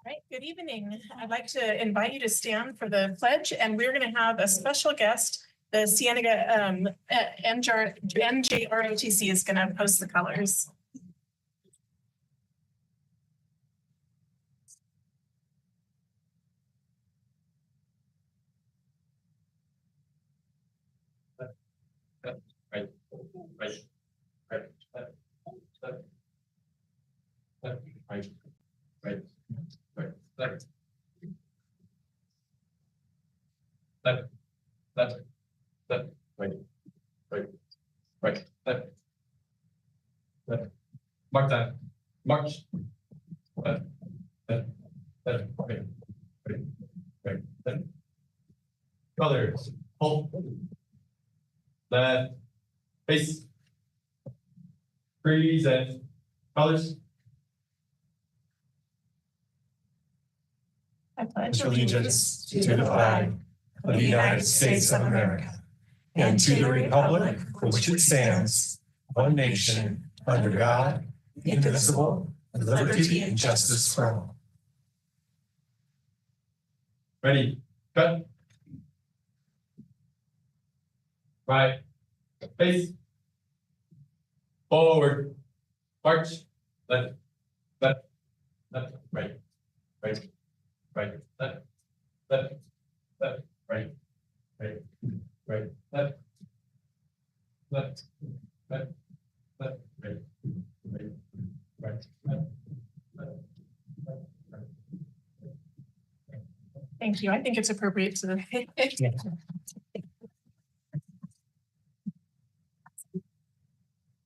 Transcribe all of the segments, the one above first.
All right, good evening. I'd like to invite you to stand for the pledge, and we're going to have a special guest. The Cienega NJROTC is going to post the colors. Mark that. March. Colors. Hold. Left. Face. Freeze and colors. I pledge Allegiance to the flag of the United States of America and to the republic for which it stands, one nation, under God, indivisible, with liberty and justice for all. Ready. Cut. Right. Face. Forward. March. Left. Left. Left. Right. Right. Right. Left. Left. Left. Right. Right. Right. Left. Left. Left. Left. Right. Right. Right. Left. Left. Left. Right. Thank you. I think it's appropriate to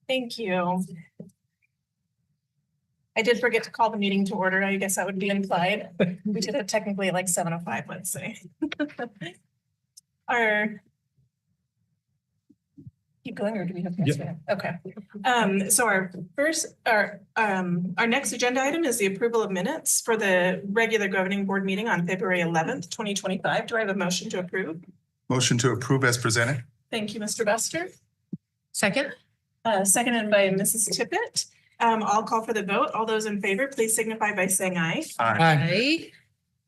Thank you. I did forget to call the meeting to order. I guess that would be implied. We did it technically at like 7:05, let's say. Keep going, or do we have? Yep. Okay. So our next agenda item is the approval of minutes for the regular governing board meeting on February 11th, 2025. Do I have a motion to approve? Motion to approve as presented. Thank you, Mr. Buster. Second. Seconded by Mrs. Tippett. I'll call for the vote. All those in favor, please signify by saying aye. Aye.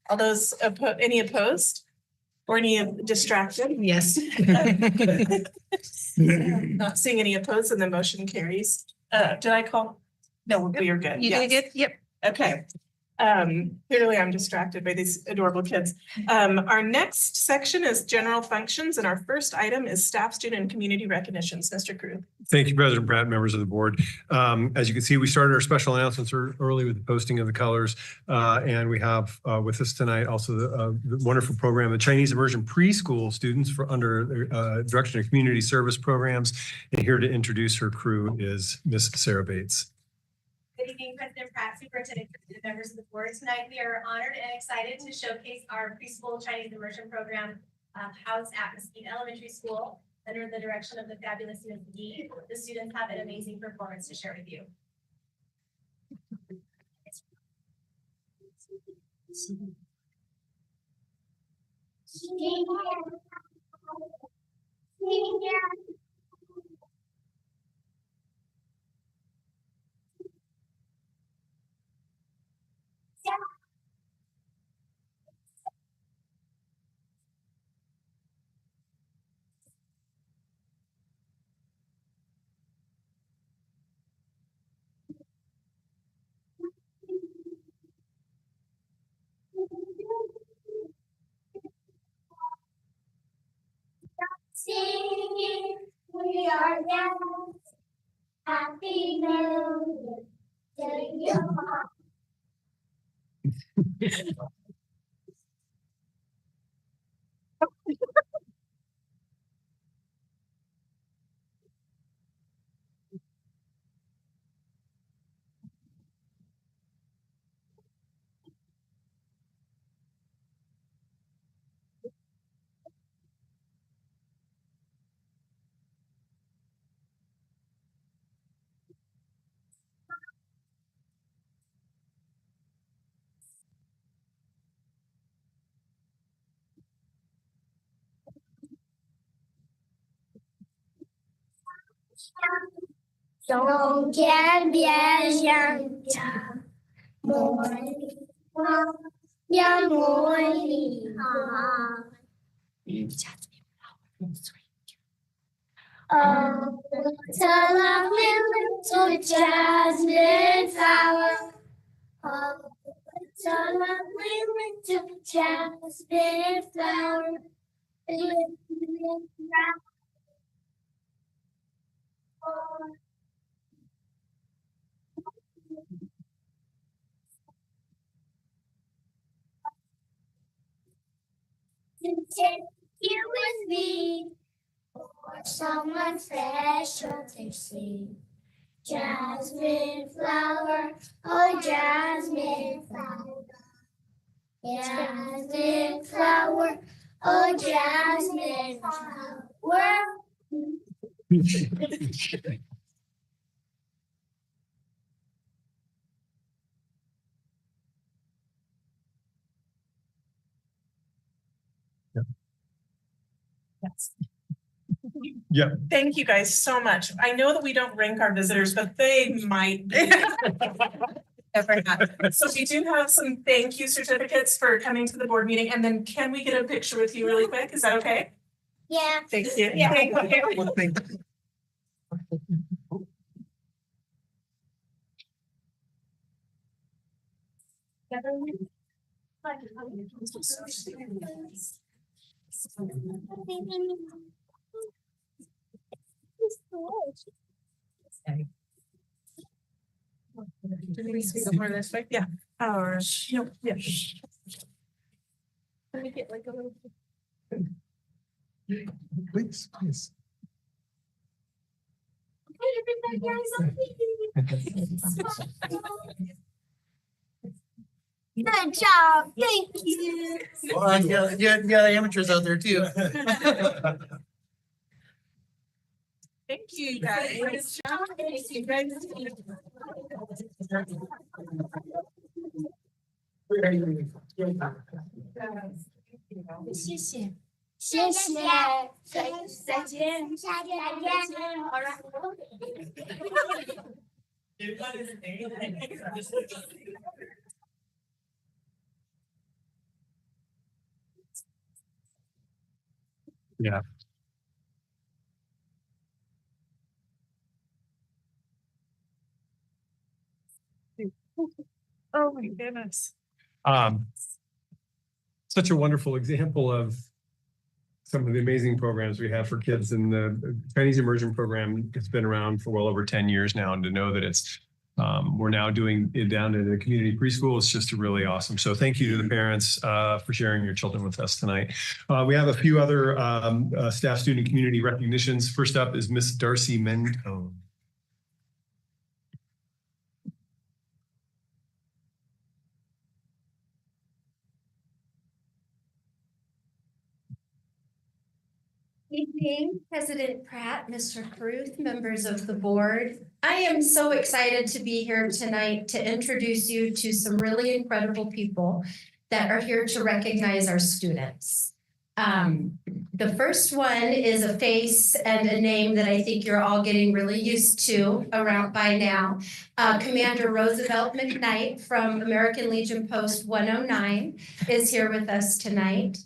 All those any opposed or any distracted? Yes. Not seeing any opposed, and the motion carries. Did I call? No, we are good. You did good? Yep. Okay. Clearly I'm distracted by these adorable kids. Our next section is general functions, and our first item is staff, student, and community recognitions. Mr. Crew. Thank you, President Pratt, members of the board. As you can see, we started our special announcements early with the posting of the colors, and we have with us tonight also the wonderful program, the Chinese Immersion Preschool students for under direction of community service programs. And here to introduce her crew is Miss Sarah Bates. Good evening, President Pratt, Superintendent, and members of the board. Tonight, we are honored and excited to showcase our preschool Chinese immersion program housed at Mesquite Elementary School under the direction of the fabulous Ms. Yi. The students have an amazing performance to share with you. Singing, we are young. Happy New Year to you. Your morning heart. Oh, what a lovely little jasmine flower. Oh, what a lovely little jasmine flower. To take you with me for someone special to see. Jasmine flower, oh jasmine flower. Jasmine flower, oh jasmine flower. Yes. Yeah. Thank you guys so much. I know that we don't rank our visitors, but they might. Ever happen. So we do have some thank you certificates for coming to the board meeting, and then can we get a picture with you really quick? Is that okay? Yeah. Thank you. Yeah. Thank you. Did we speak up more this way? Yeah. Or, no, yeah. Can we get like a little? Please, please. Good job, thank you. Well, you got amateurs out there too. Thank you, guys. Thank you, guys. 谢谢，谢谢，再见，再见，好了。Yeah. Oh, my goodness. Such a wonderful example of some of the amazing programs we have for kids, and the Chinese immersion program has been around for well over 10 years now, and to know that it's we're now doing it down in the community preschool is just really awesome. So thank you to the parents for sharing your children with us tonight. We have a few other staff, student, community recognitions. First up is Miss Darcy Mentone. Evening, President Pratt, Mr. Caruth, members of the board. I am so excited to be here tonight to introduce you to some really incredible people that are here to recognize our students. The first one is a face and a name that I think you're all getting really used to around by now. Commander Roosevelt McKnight from American Legion Post 109 is here with us tonight.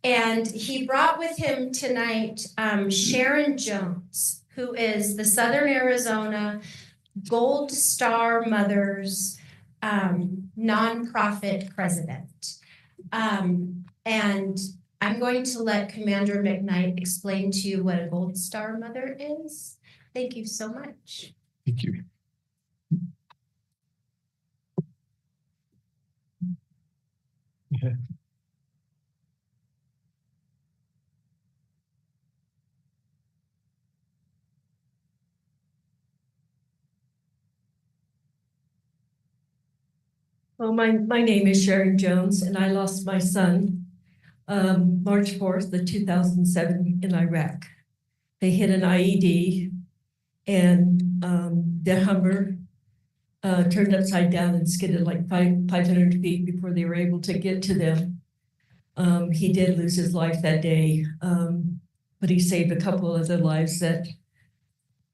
And he brought with him tonight Sharon Jones, who is the Southern Arizona Gold Star Mothers nonprofit president. And I'm going to let Commander McKnight explain to you what a Gold Star Mother is. Thank you so much. Thank you. Yeah. Well, my name is Sharon Jones, and I lost my son March 4th, 2007 in Iraq. They hit an IED, and the Hummer turned upside down and skidded like 500 feet before they were able to get to them. He did lose his life that day, but he saved a couple of other lives that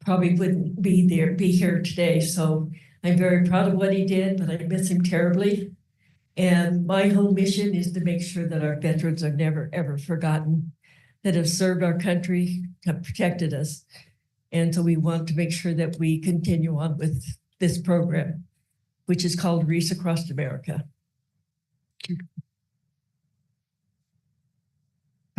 probably wouldn't be here today. So I'm very proud of what he did, but I miss him terribly. And my whole mission is to make sure that our veterans are never, ever forgotten, that have served our country, have protected us. And so we want to make sure that we continue on with this program, which is called Reese Across America.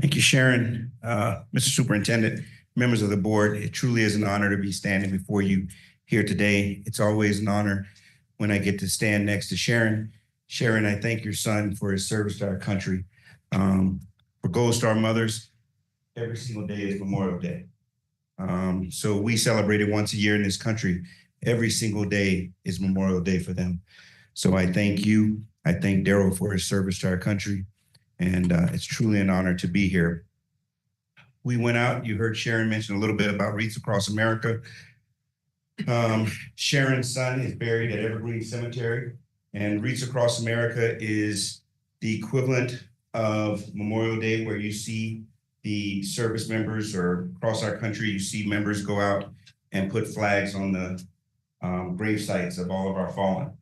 Thank you, Sharon. Mr. Superintendent, members of the board, it truly is an honor to be standing before you here today. It's always an honor when I get to stand next to Sharon. Sharon, I thank your son for his service to our country. For Gold Star mothers, every single day is Memorial Day. So we celebrate it once a year in this country. Every single day is Memorial Day for them. So I thank you. I thank Daryl for his service to our country. And it's truly an honor to be here. We went out, you heard Sharon mention a little bit about Wreaths Across America. Sharon's son is buried at Evergreen Cemetery, and Wreaths Across America is the equivalent of Memorial Day, where you see the service members, or across our country, you see members go out and put flags on the grave sites of all of our fallen.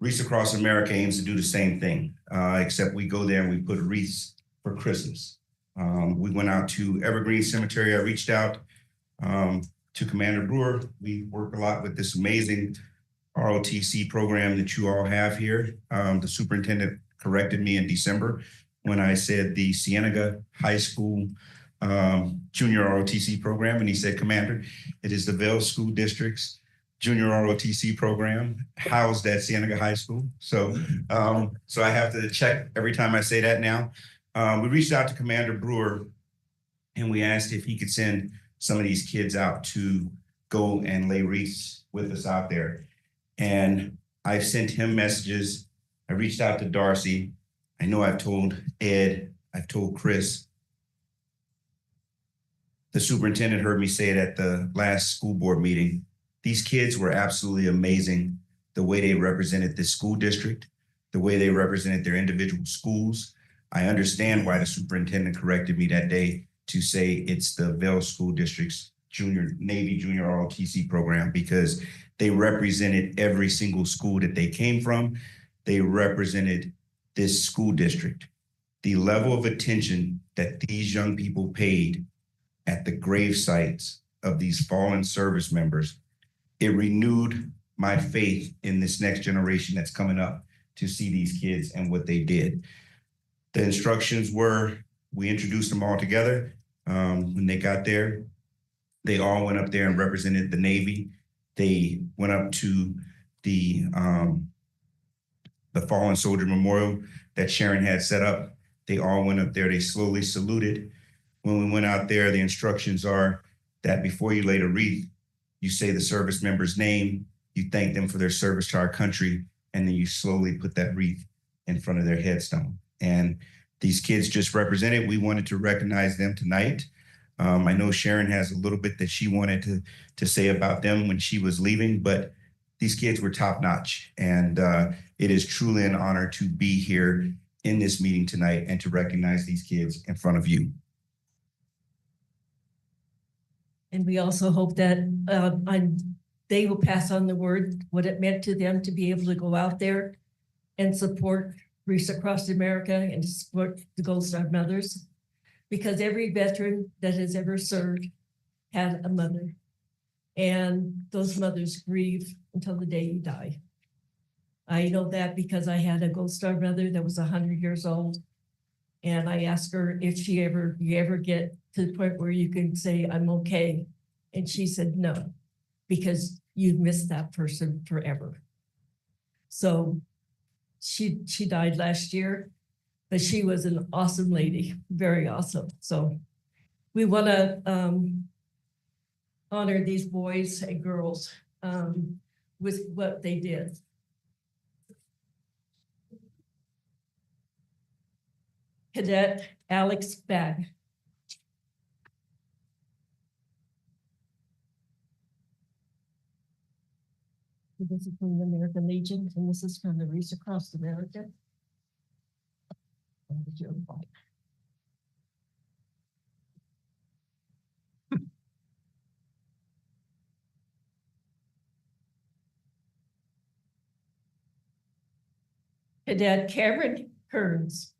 Wreaths Across America aims to do the same thing, except we go there and we put wreaths for Christmas. We went out to Evergreen Cemetery. I reached out to Commander Brewer. We work a lot with this amazing ROTC program that you all have here. The superintendent corrected me in December when I said the Cienega High School Junior ROTC program, and he said, Commander, it is the Vail School District's Junior ROTC program housed at Cienega High School. So I have to check every time I say that now. We reached out to Commander Brewer and we asked if he could send some of these kids out to go and lay wreaths with us out there. And I've sent him messages. I reached out to Darcy. I know I've told Ed, I've told Chris. The superintendent heard me say it at the last school board meeting. These kids were absolutely amazing, the way they represented this school district, the way they represented their individual schools. I understand why the superintendent corrected me that day to say it's the Vail School District's Navy Junior ROTC program, because they represented every single school that they came from. They represented this school district. The level of attention that these young people paid at the grave sites of these fallen service members, it renewed my faith in this next generation that's coming up to see these kids and what they did. The instructions were, we introduced them all together. When they got there, they all went up there and represented the Navy. They went up to the Fallen Soldier Memorial that Sharon had set up. They all went up there, they slowly saluted. When we went out there, the instructions are that before you lay the wreath, you say the service member's name, you thank them for their service to our country, and then you slowly put that wreath in front of their headstone. And these kids just represented. We wanted to recognize them tonight. I know Sharon has a little bit that she wanted to say about them when she was leaving, but these kids were top notch. And it is truly an honor to be here in this meeting tonight and to recognize these kids in front of you. And we also hope that they will pass on the word, what it meant to them to be able to go out there and support Wreaths Across America and support the Gold Star mothers, because every veteran that has ever served had a mother, and those mothers grieve until the day you die. I know that because I had a Gold Star mother that was 100 years old, and I asked her if you ever get to the point where you can say, I'm okay. And she said, no, because you've missed that person forever. So she died last year, but she was an awesome lady, very awesome. So we want to honor these boys and girls with what they did. Cadet Alex Bagg. This is from the American Legion, and this is from the Wreaths Across America. Cadet Cameron Kearns.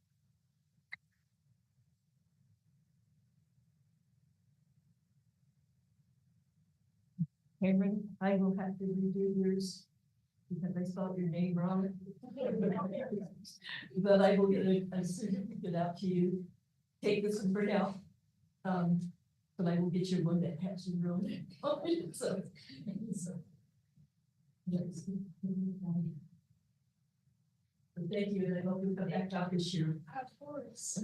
Cameron, I will have to redo yours because I spelled your name wrong. But I will get a certificate out to you. Take this one for now. But I will get you one that has your real name on it. So. Yes. But thank you, and I hope you come back out this year. Of course.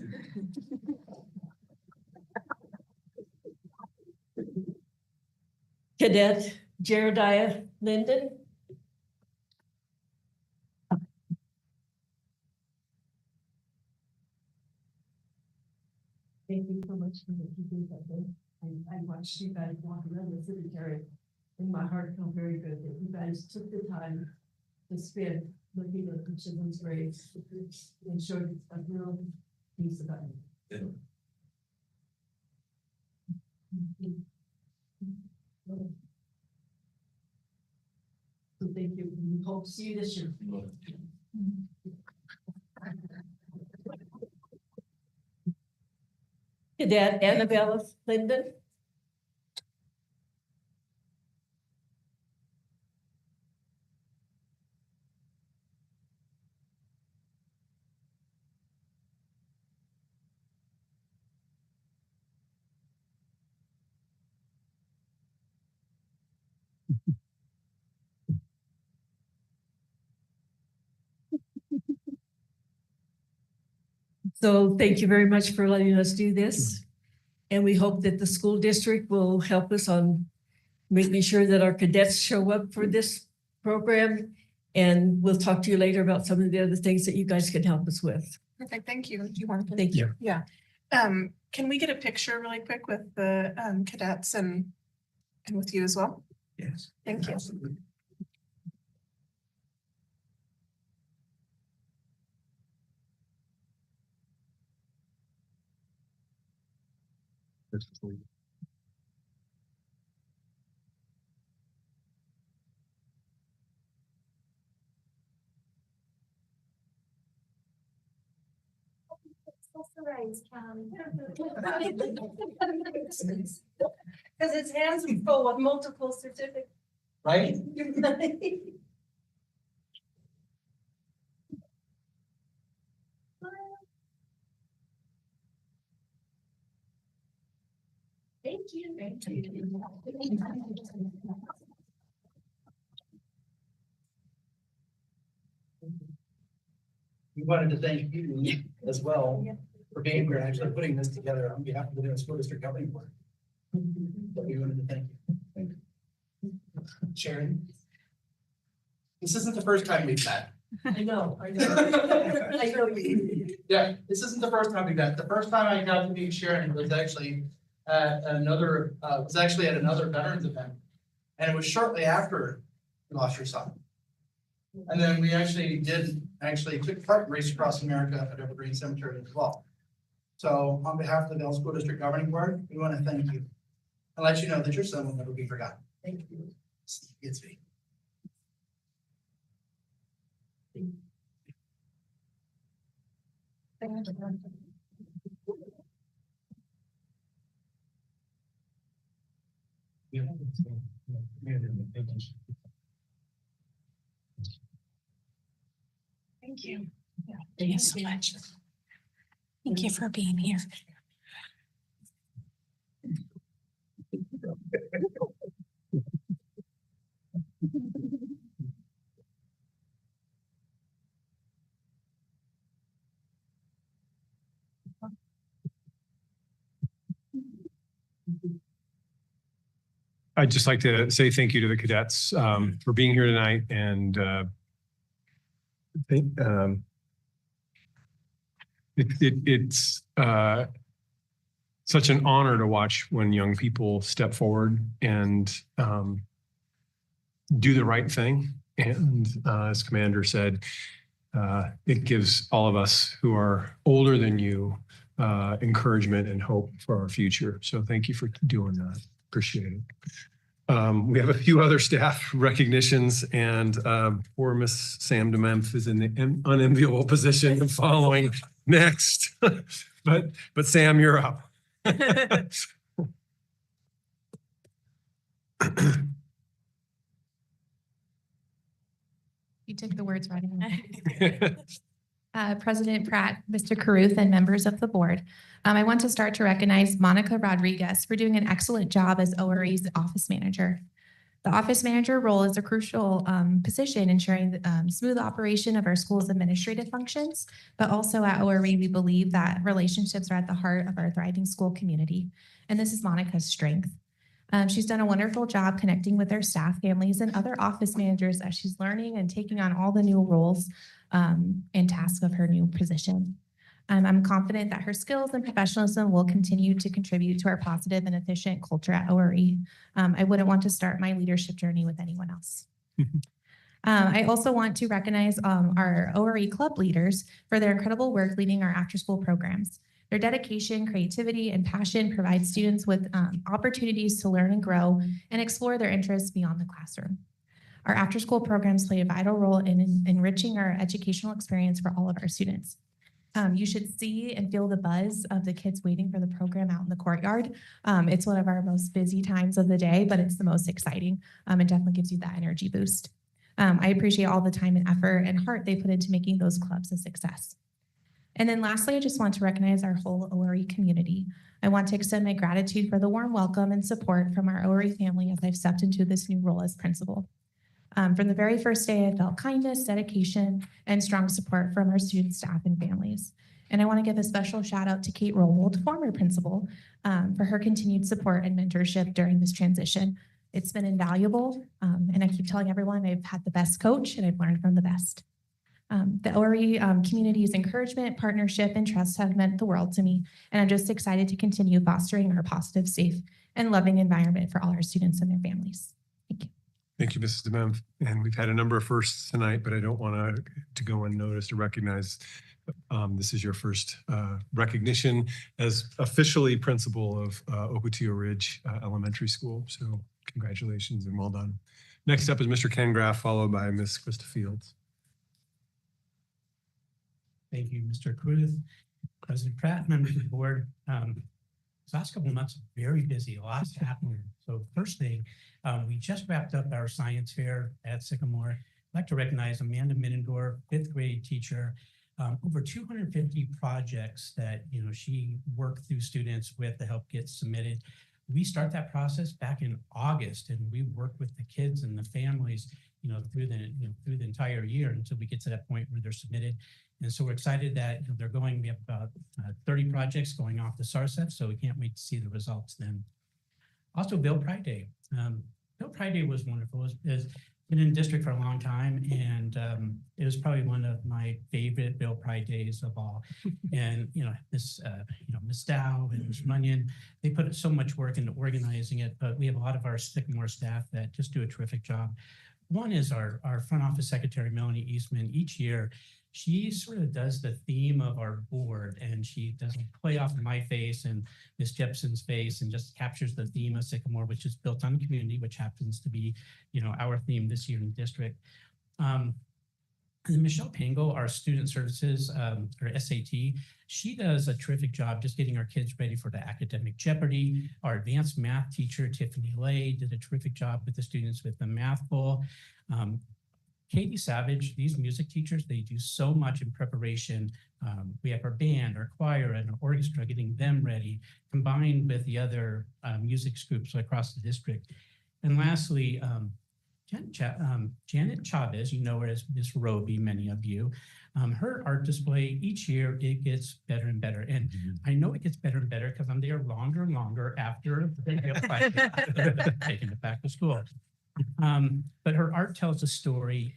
Cadet Jeremiah Linden. Thank you so much for what you did that day. I watched you guys walk around the cemetery, and my heart felt very good that you guys took the time to spend looking at each of those graves and showed a real piece about it. So thank you. We hope to see you this year. Cadet Annabella Linden. So thank you very much for letting us do this. And we hope that the school district will help us on making sure that our cadets show up for this program. And we'll talk to you later about some of the other things that you guys can help us with. Perfect, thank you. Do you want to? Thank you. Yeah. Can we get a picture really quick with the cadets and with you as well? Yes. Thank you. Absolutely. Because his hands are full of multiple certificates. Right? Thank you. Thank you. We wanted to thank you as well for being here and actually putting this together on behalf of the school district governing board. But we wanted to thank you. Thank you. Sharon. This isn't the first time we've met. I know. I know you. Yeah, this isn't the first time we've met. The first time I got to meet Sharon was actually at another veterans event. And it was shortly after you lost your son. And then we took part in Race Across America at Evergreen Cemetery as well. So on behalf of the Bell School District Governing Board, we want to thank you and let you know that your son will never be forgotten. Thank you. It's me. Thank you. Yeah, thank you so much. Thank you for being here. I'd just like to say thank you to the cadets for being here tonight, and it's such an honor to watch when young people step forward and do the right thing. And as Commander said, it gives all of us who are older than you encouragement and hope for our future. So thank you for doing that. Appreciate it. We have a few other staff recognitions, and poor Miss Sam DeMemph is in the unenviable position of following next. But Sam, you're up. You took the words right out. President Pratt, Mr. Caruth, and members of the board. I want to start to recognize Monica Rodriguez for doing an excellent job as ORE's office manager. The office manager role is a crucial position ensuring the smooth operation of our school's administrative functions, but also at ORE, we believe that relationships are at the heart of our thriving school community, and this is Monica's strength. She's done a wonderful job connecting with our staff, families, and other office managers as she's learning and taking on all the new roles and tasks of her new position. I'm confident that her skills and professionalism will continue to contribute to our positive and efficient culture at ORE. I wouldn't want to start my leadership journey with anyone else. I also want to recognize our ORE club leaders for their incredible work leading our after-school programs. Their dedication, creativity, and passion provide students with opportunities to learn and grow and explore their interests beyond the classroom. Our after-school programs play a vital role in enriching our educational experience for all of our students. You should see and feel the buzz of the kids waiting for the program out in the courtyard. It's one of our most busy times of the day, but it's the most exciting. It definitely gives you that energy boost. I appreciate all the time and effort and heart they put into making those clubs a success. And then lastly, I just want to recognize our whole ORE community. I want to extend my gratitude for the warm welcome and support from our ORE family as I've stepped into this new role as principal. From the very first day, I felt kindness, dedication, and strong support from our students, staff, and families. And I want to give a special shout out to Kate Rowold, former principal, for her continued support and mentorship during this transition. It's been invaluable, and I keep telling everyone I've had the best coach and I've learned from the best. The ORE community's encouragement, partnership, and trust have meant the world to me, and I'm just excited to continue fostering our positive, safe, and loving environment for all our students and their families. Thank you. Thank you, Mrs. DeMemph. And we've had a number of firsts tonight, but I don't want to go unnoticed to recognize this is your first recognition as officially principal of Ocotillo Ridge Elementary School. So congratulations and well done. Next up is Mr. Ken Graff, followed by Ms. Krista Fields. Thank you, Mr. Cruz, President Pratt, members of the board. This last couple of months, very busy, a lot's happening. So first thing, we just wrapped up our science fair at Sycamore. I'd like to recognize Amanda Minnendorf, fifth grade teacher, over 250 projects that she worked through students with to help get submitted. We start that process back in August, and we work with the kids and the families, through the entire year until we get to that point where they're submitted. And so we're excited that we have about 30 projects going off the SARSEF, so we can't wait to see the results then. Also, Bill Pride Day. Bill Pride Day was wonderful. It's been in district for a long time, and it was probably one of my favorite Bill Pride Days of all. And Miss Dow and Miss Runyon, they put so much work into organizing it, but we have a lot of our Sycamore staff that just do a terrific job. One is our front office secretary, Melanie Eastman. Each year, she sort of does the theme of our board, and she does a play off of my face and Miss Jepson's face and just captures the theme of Sycamore, which is built on the community, which happens to be, our theme this year in the district. And then Michelle Pango, our student services, or SAT, she does a terrific job just getting our kids ready for the academic Jeopardy. Our advanced math teacher, Tiffany Lay, did a terrific job with the students with the math bowl. Katie Savage, these music teachers, they do so much in preparation. We have our band, our choir, and our orchestra, getting them ready, combined with the other music groups across the district. And lastly, Janet Chavez, you know her as Miss Roby, many of you. Her art display, each year, it gets better and better. And I know it gets better and better because I'm there longer and longer after taking it back to school. But her art tells a story,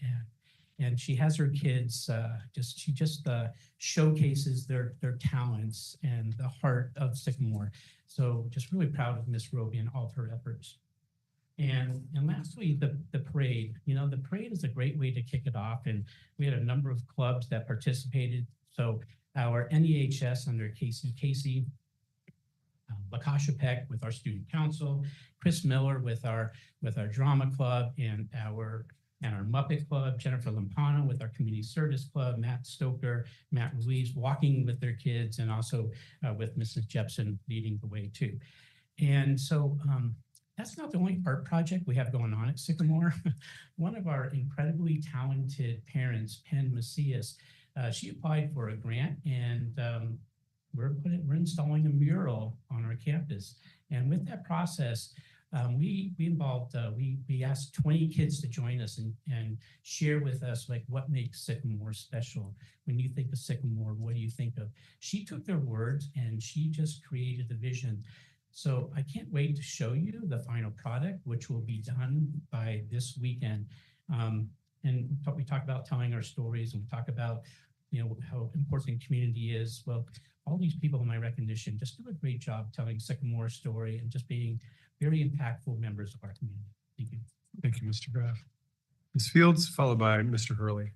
and she has her kids she just showcases their talents and the heart of Sycamore. So just really proud of Miss Roby and all of her efforts. And lastly, the parade. The parade is a great way to kick it off, and we had a number of clubs that participated. So our NEHS under Casey LaKasha Peck with our student council, Chris Miller with our drama club and our Muppet Club, Jennifer Lampana with our community service club, Matt Stoker, Matt Ruiz walking with their kids, and also with Mrs. Jepson leading the way too. And so that's not the only art project we have going on at Sycamore. One of our incredibly talented parents, Penn Macias, she applied for a grant, and we're installing a mural on our campus. And with that process, we asked 20 kids to join us and share with us like what makes Sycamore special. When you think of Sycamore, what do you think of? She took their words and she just created the vision. So I can't wait to show you the final product, which will be done by this weekend. And we talk about telling our stories, and we talk about, how important community is. Well, all these people in my recognition just do a great job telling Sycamore's story and just being very impactful members of our community. Thank you. Thank you, Mr. Graff. Ms. Fields, followed by Mr. Hurley.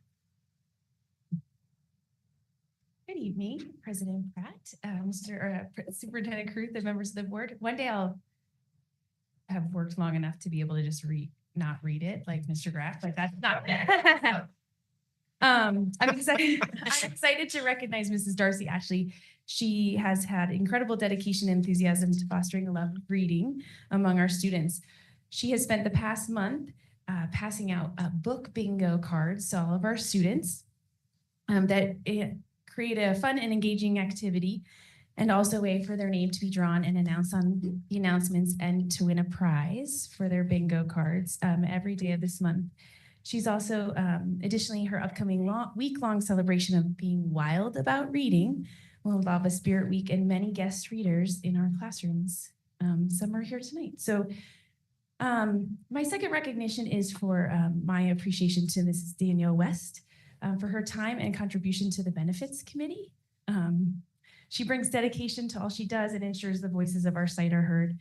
Good evening, President Pratt, Superintendent Cruz, and members of the board. One day I'll have worked long enough to be able to just not read it like Mr. Graff, like that's not. I'm excited to recognize Mrs. Darcy Ashley. She has had incredible dedication and enthusiasm to fostering a love of reading among our students. She has spent the past month passing out book bingo cards to all of our students that create a fun and engaging activity, and also a way for their name to be drawn and announced on the announcements and to win a prize for their bingo cards every day of this month. She's also, additionally, her upcoming week-long celebration of being wild about reading will involve a spirit week and many guest readers in our classrooms. Some are here tonight. So my second recognition is for my appreciation to Mrs. Danielle West for her time and contribution to the benefits committee. She brings dedication to all she does and ensures the voices of our site are heard.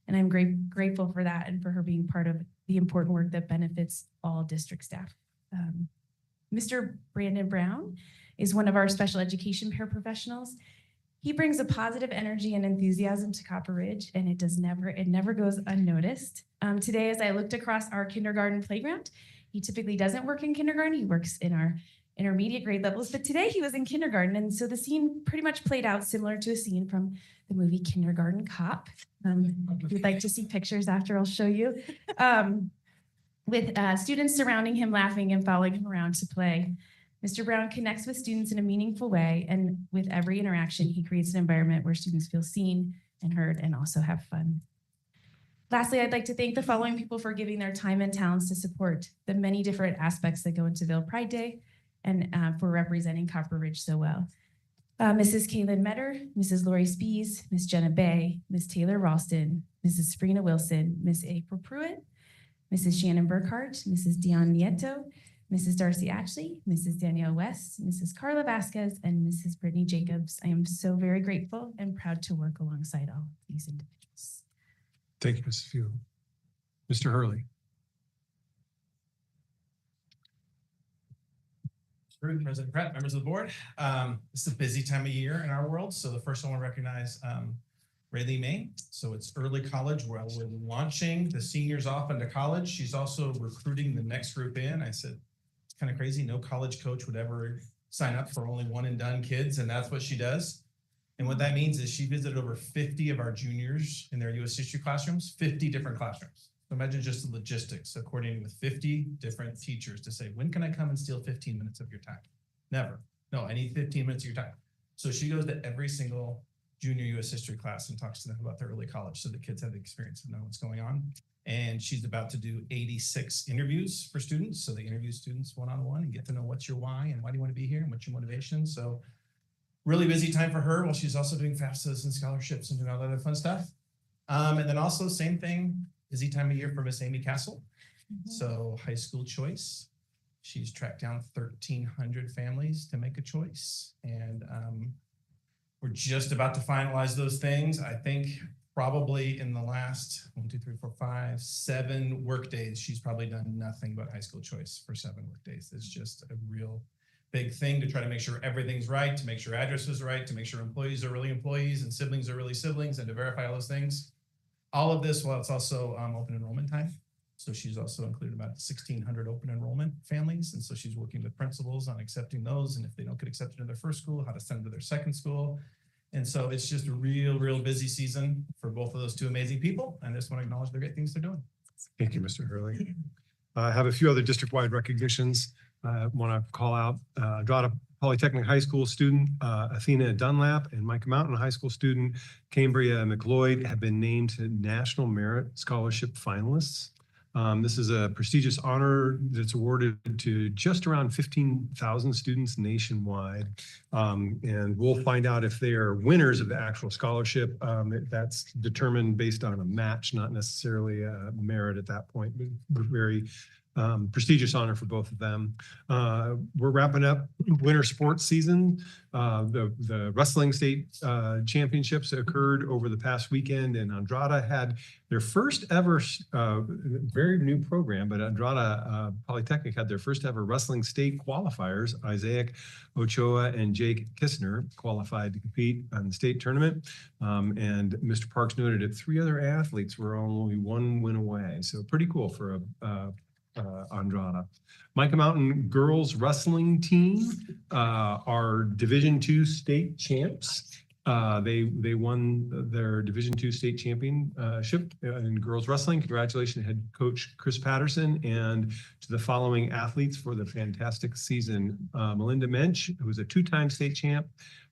And I'm grateful for that and for her being part of the important work that benefits all district staff. Mr. Brandon Brown is one of our special education paraprofessionals. He brings a positive energy and enthusiasm to Copper Ridge, and it never goes unnoticed. Today, as I looked across our kindergarten playground, he typically doesn't work in kindergarten. He works in our intermediate grade levels, but today he was in kindergarten. And so the scene pretty much played out similar to a scene from the movie Kindergarten Cop. If you'd like to see pictures after, I'll show you. With students surrounding him, laughing and following him around to play. Mr. Brown connects with students in a meaningful way, and with every interaction, he creates an environment where students feel seen and heard and also have fun. Lastly, I'd like to thank the following people for giving their time and talents to support the many different aspects that go into Ville Pride Day and for representing Copper Ridge so well. Mrs. Kaylin Metter, Mrs. Lori Spees, Ms. Jenna Bay, Ms. Taylor Ralston, Mrs. Sabrina Wilson, Ms. April Pruitt, Mrs. Shannon Burkhart, Mrs. Dion Nieto, Mrs. Darcy Ashley, Mrs. Danielle West, Mrs. Carla Vasquez, and Mrs. Brittany Jacobs. I am so very grateful and proud to work alongside all of these individuals. Thank you, Mrs. Field. Mr. Hurley. President Pratt, members of the board. This is a busy time of year in our world. So the first I want to recognize Rayleigh May. So it's early college where we're launching the seniors off into college. She's also recruiting the next group in. I said, it's kind of crazy. No college coach would ever sign up for only one and done kids. And that's what she does. And what that means is she visited over 50 of our juniors in their U.S. history classrooms, 50 different classrooms. So imagine just the logistics, coordinating with 50 different teachers to say, when can I come and steal 15 minutes of your time? Never. No, I need 15 minutes of your time. So she goes to every single junior U.S. history class and talks to them about their early college so the kids have the experience and know what's going on. And she's about to do 86 interviews for students. So they interview students one-on-one and get to know what's your why and why do you want to be here and what's your motivation. So really busy time for her while she's also doing FAFSAs and scholarships and doing all that other fun stuff. And then also same thing, busy time of year for Miss Amy Castle. So high school choice. She's tracked down 1,300 families to make a choice. And we're just about to finalize those things. I think probably in the last 1, 2, 3, 4, 5, 7 work days, she's probably done nothing but high school choice for 7 work days. It's just a real big thing to try to make sure everything's right, to make sure addresses are right, to make sure employees are really employees and siblings are really siblings, and to verify all those things. All of this while it's also open enrollment time. So she's also included about 1,600 open enrollment families. And so she's working with principals on accepting those. And if they don't get accepted in their first school, how to send them to their second school. And so it's just a real busy season for both of those two amazing people. And I just want to acknowledge the great things they're doing. Thank you, Mr. Hurley. I have a few other district-wide recognitions. I want to call out Andrada Polytechnic High School student Athena Dunlap and Micah Mountain High School student Cambria McLeod have been named to National Merit Scholarship finalists. This is a prestigious honor that's awarded to just around 15,000 students nationwide. And we'll find out if they are winners of the actual scholarship. That's determined based on a match, not necessarily a merit at that point, but very prestigious honor for both of them. We're wrapping up winter sports season. The wrestling state championships occurred over the past weekend, and Andrada had their first ever, very new program, but Andrada Polytechnic had their first ever wrestling state qualifiers. Isaac Ochoa and Jake Kistner qualified to compete on the state tournament. And Mr. Parks noted that 3 other athletes were only 1 win away. So pretty cool for Andrada. Micah Mountain girls wrestling team are Division II state champs. They won their Division II state championship in girls wrestling. Congratulations, head coach Chris Patterson, and to the following athletes for the fantastic season: Melinda Mensch, who was a 2-time state champ;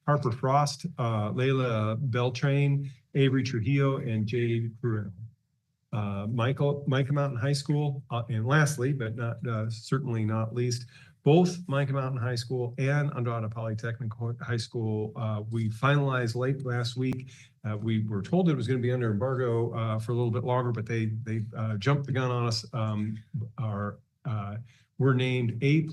Harper Frost, Layla Beltrain, Avery Trujillo, and Jade Burrell. Micah Mountain High School, and lastly, but not certainly not least, both Micah Mountain High School and Andrada Polytechnic High School, we finalized late last week. We were told it was going to be under embargo for a little bit longer, but they jumped the gun on us. We're named A+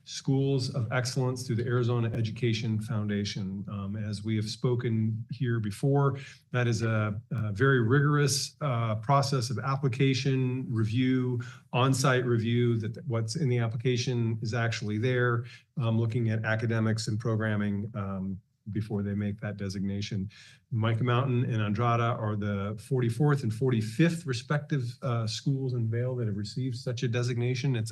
Schools of Excellence through the Arizona Education Foundation. As we have spoken here before, that is a very rigorous process of application review, on-site review, that what's in the application is actually there, looking at academics and programming before they make that designation. Micah Mountain and Andrada are the 44th and 45th respective schools in Vail that have received such a designation. It's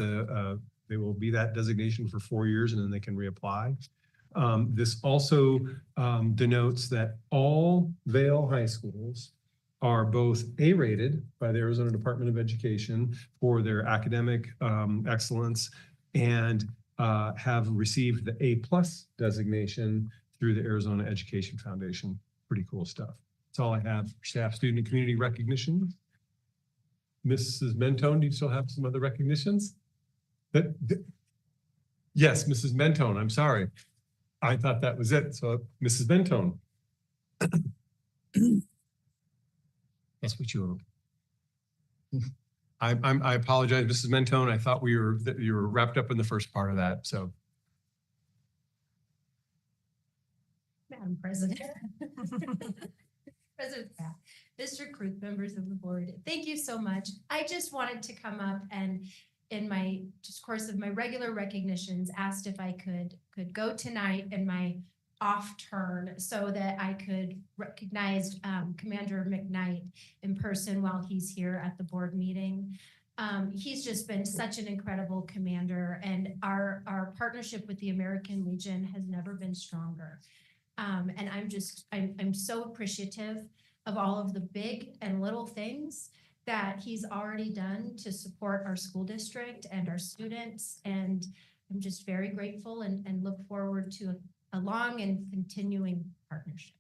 they will be that designation for 4 years, and then they can reapply. This also denotes that all Vail high schools are both A-rated by the Arizona Department of Education for their academic excellence, and have received the A+ designation through the Arizona Education Foundation. Pretty cool stuff. That's all I have for staff, student, and community recognition. Mrs. Mentone, do you still have some other recognitions? Yes, Mrs. Mentone, I'm sorry. I thought that was it. So Mrs. Mentone. That's what you were. I apologize, Mrs. Mentone. I thought that you were wrapped up in the first part of that. So. Madam President. President Pratt, Mr. Kruth, members of the board, thank you so much. I just wanted to come up and in my course of my regular recognitions, asked if I could go tonight in my off turn so that I could recognize Commander McKnight in person while he's here at the board meeting. He's just been such an incredible commander, and our partnership with the American Legion has never been stronger. And I'm so appreciative of all of the big and little things that he's already done to support our school district and our students. And I'm just very grateful and look forward to a long and continuing partnership.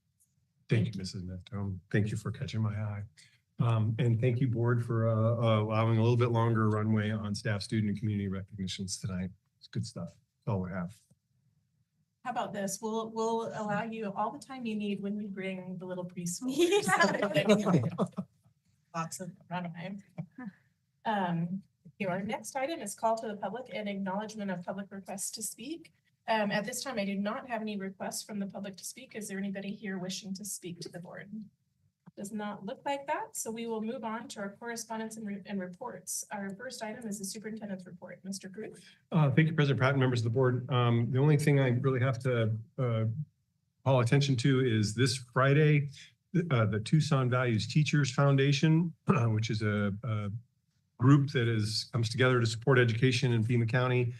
Thank you, Mrs. Mentone. Thank you for catching my eye. And thank you, board, for allowing a little bit longer runway on staff, student, and community recognitions tonight. It's good stuff. That's all we have. How about this? We'll allow you all the time you need when we bring the little preschool. Lots of runway. Your next item is call to the public and acknowledgement of public requests to speak. At this time, I do not have any requests from the public to speak. Is there anybody here wishing to speak to the board? Does not look like that, so we will move on to our correspondence and reports. Our first item is the superintendent's report. Mr. Cruz? Thank you, President Pratt and members of the board. The only thing I really have to call attention to is this Friday, the Tucson Values Teachers Foundation, which is a group that comes together to support education in Pima County,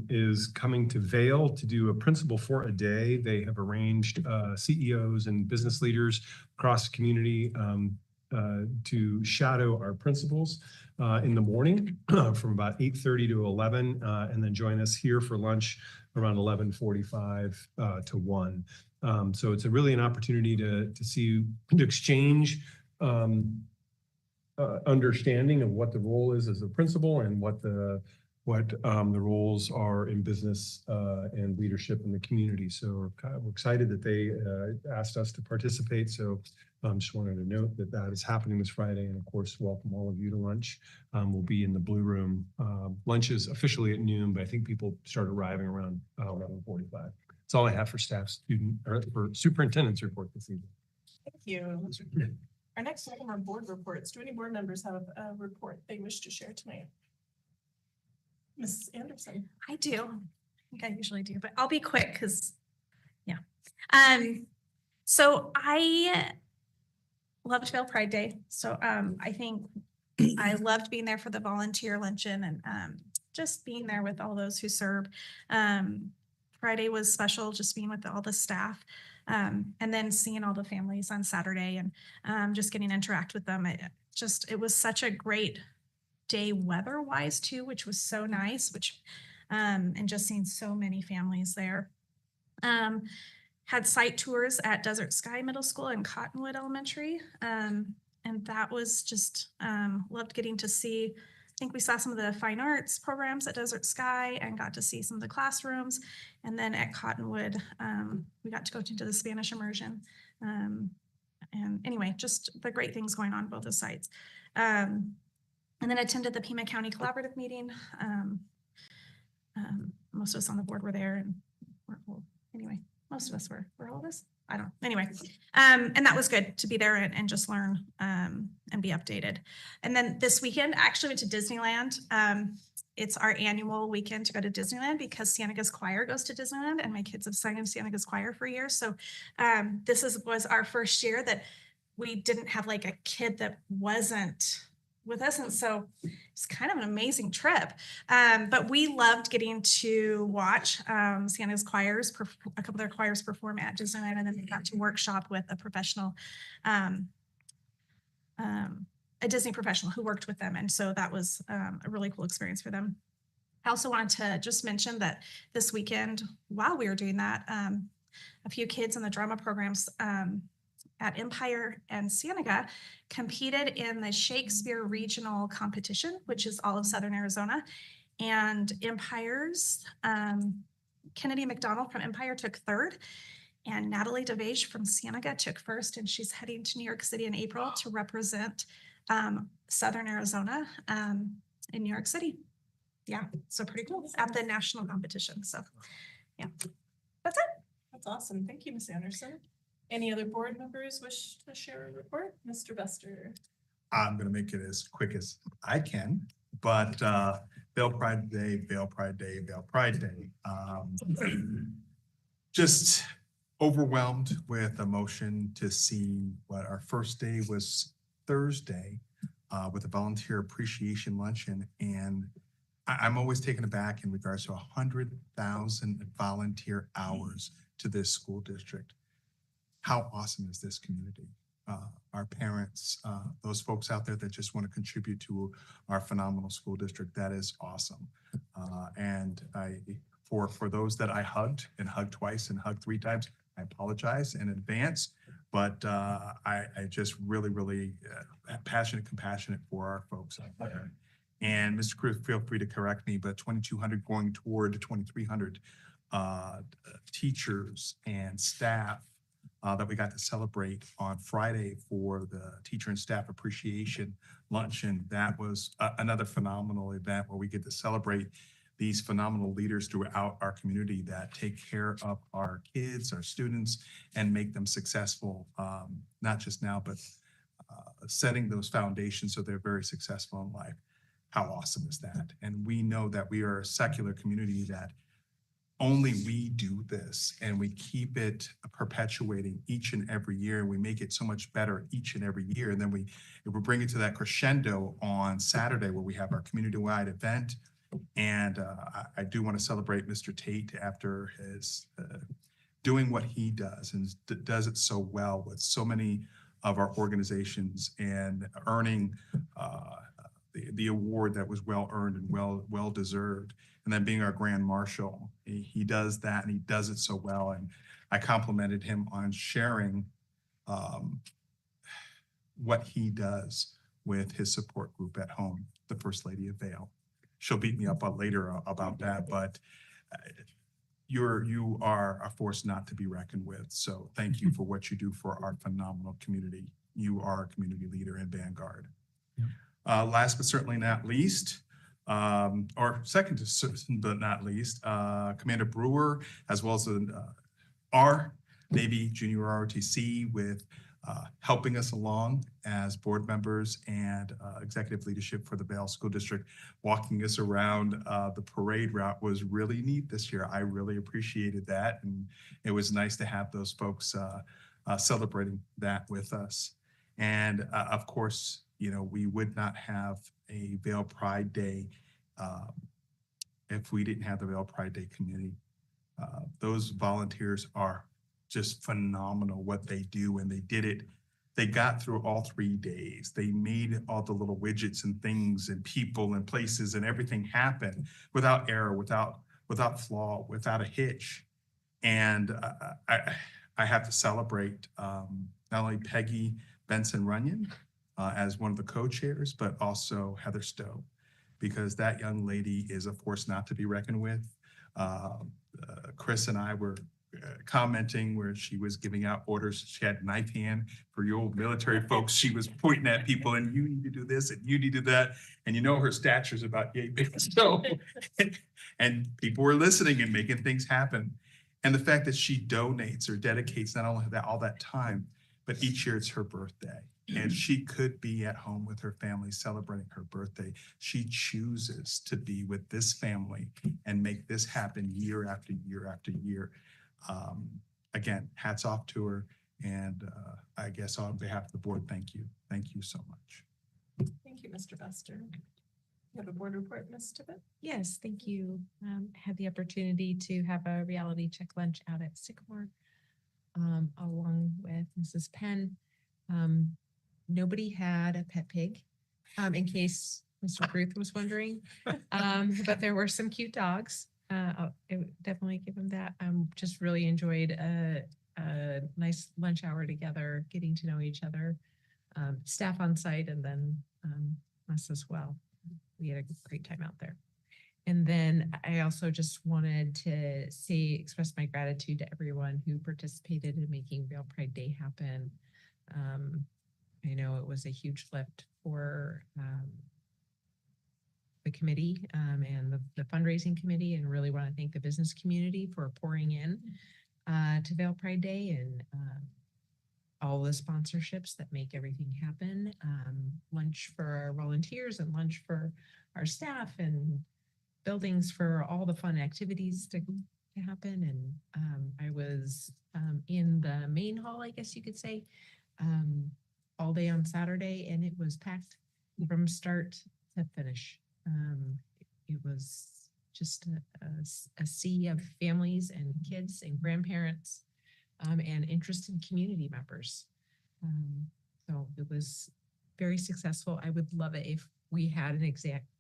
is coming to Vail to do a principal for a day. They have arranged CEOs and business leaders across the community to shadow our principals in the morning from about 8:30 to 11, and then join us here for lunch around 11:45 to 1. So it's really an opportunity to exchange understanding of what the role is as a principal and what the roles are in business and leadership in the community. So we're excited that they asked us to participate. So just wanted to note that is happening this Friday, and of course, welcome all of you to lunch. We'll be in the Blue Room. Lunch is officially at noon, but I think people start arriving around 11:45. That's all I have for for superintendent's report this evening. Thank you. Our next item are board reports. Do any board members have a report they wish to share tonight? Mrs. Anderson? I do. I think I usually do, but I'll be quick because, yeah. So I loved Vail Pride Day. So I think I loved being there for the volunteer luncheon and just being there with all those who serve. Friday was special, just being with all the staff. And then seeing all the families on Saturday and just getting to interact with them. It was such a great day weather-wise too, which was so nice, and just seeing so many families there. Had site tours at Desert Sky Middle School and Cottonwood Elementary. And that was just, loved getting to see, I think we saw some of the fine arts programs at Desert Sky and got to see some of the classrooms. And then at Cottonwood, we got to go into the Spanish immersion. And anyway, just the great things going on both the sites. And then attended the Pima County Collaborative meeting. Most of us on the board were there, and anyway, most of us were all of us? I don't know. Anyway, and that was good to be there and just learn and be updated. And then this weekend, I actually went to Disneyland. It's our annual weekend to go to Disneyland because Cienaga's choir goes to Disneyland, and my kids have sung in Cienaga's choir for years. So this was our first year that we didn't have like a kid that wasn't with us. And so it's kind of an amazing trip. But we loved getting to watch Cienaga's choirs, a couple of their choirs perform at Disneyland, and then we got to workshop with a professional, a Disney professional who worked with them. And so that was a really cool experience for them. I also wanted to just mention that this weekend, while we were doing that, a few kids in the drama programs at Empire and Cienega competed in the Shakespeare Regional Competition, which is all of Southern Arizona. And Empire's Kennedy McDonald from Empire took third, and Natalie DeVage from Cienega took first, and she's heading to New York City in April to represent Southern Arizona in New York City. Yeah, so pretty cool at the national competition. So yeah, that's it. That's awesome. Thank you, Ms. Anderson. Any other board members wish to share a report? Mr. Bester? I'm going to make it as quick as I can, but Vail Pride Day, Vail Pride Day, Vail Pride Day. Just overwhelmed with emotion to see what our first day was Thursday with a volunteer appreciation luncheon. And I'm always taken aback in regards to 100,000 volunteer hours to this school district. How awesome is this community? Our parents, those folks out there that just want to contribute to our phenomenal school district, that is awesome. And for those that I hugged twice and hugged 3 times, I apologize in advance, but I just really passionate, compassionate for our folks out there. And Mr. Cruz, feel free to correct me, but 2,200 going toward 2,300 teachers and staff that we got to celebrate on Friday for the teacher and staff appreciation luncheon. That was another phenomenal event where we get to celebrate these phenomenal leaders throughout our community that take care of our kids, our students, and make them successful, not just now, but setting those foundations so they're very successful in life. How awesome is that? And we know that we are a secular community that only we do this, and we keep it perpetuating each and every year, and we make it so much better each and every year. And then we bring it to that crescendo on Saturday where we have our community-wide event. And I do want to celebrate Mr. Tate after his doing what he does, and does it so well with so many of our organizations, and earning the award that was well earned and well deserved. And then being our grand marshal, he does that, and he does it so well. And I complimented him on sharing what he does with his support group at home, the First Lady of Vail. She'll beat me up later about that, but you are a force not to be reckoned with. So thank you for what you do for our phenomenal community. You are a community leader and vanguard. Last but certainly not least, or second to certain but not least, Commander Brewer, as well as our Navy Junior ROTC with helping us along as board members and executive leadership for the Vail School District. Walking us around the parade route was really neat this year. I really appreciated that, and it was nice to have those folks celebrating that with us. And of course, you know, we would not have a Vail Pride Day if we didn't have the Vail Pride Day community. Those volunteers are just phenomenal what they do, and they did it. They got through all 3 days. They made all the little widgets and things and people and places, and everything happen without error, without flaw, without a hitch. And I have to celebrate not only Peggy Benson Runyon as one of the co-chairs, but also Heather Stowe, because that young lady is a force not to be reckoned with. Chris and I were commenting where she was giving out orders. She had knife hand for your old military folks. She was pointing at people, and you need to do this and you need to do that. And you know, her stature is about yay big. So, and people were listening and making things happen. And the fact that she donates or dedicates not only that all that time, but each year it's her birthday. And she could be at home with her family celebrating her birthday. She chooses to be with this family and make this happen year after year after year. Again, hats off to her. And I guess on behalf of the board, thank you. Thank you so much. Thank you, Mr. Buster. You have a board report, Ms. Tippett? Yes, thank you. Had the opportunity to have a reality check lunch out at Sycamore along with Mrs. Penn. Nobody had a pet pig, in case Mr. Ruth was wondering, but there were some cute dogs. I would definitely give them that. Just really enjoyed a nice lunch hour together, getting to know each other, staff on site, and then us as well. We had a great time out there. And then I also just wanted to express my gratitude to everyone who participated in making Vail Pride Day happen. I know it was a huge lift for the committee and the fundraising committee, and really want to thank the business community for pouring in to Vail Pride Day and all the sponsorships that make everything happen. Lunch for our volunteers and lunch for our staff, and buildings for all the fun activities to happen. And I was in the main hall, I guess you could say, all day on Saturday, and it was packed from start to finish. It was just a sea of families and kids and grandparents and interested community members. So it was very successful. I would love it if we had an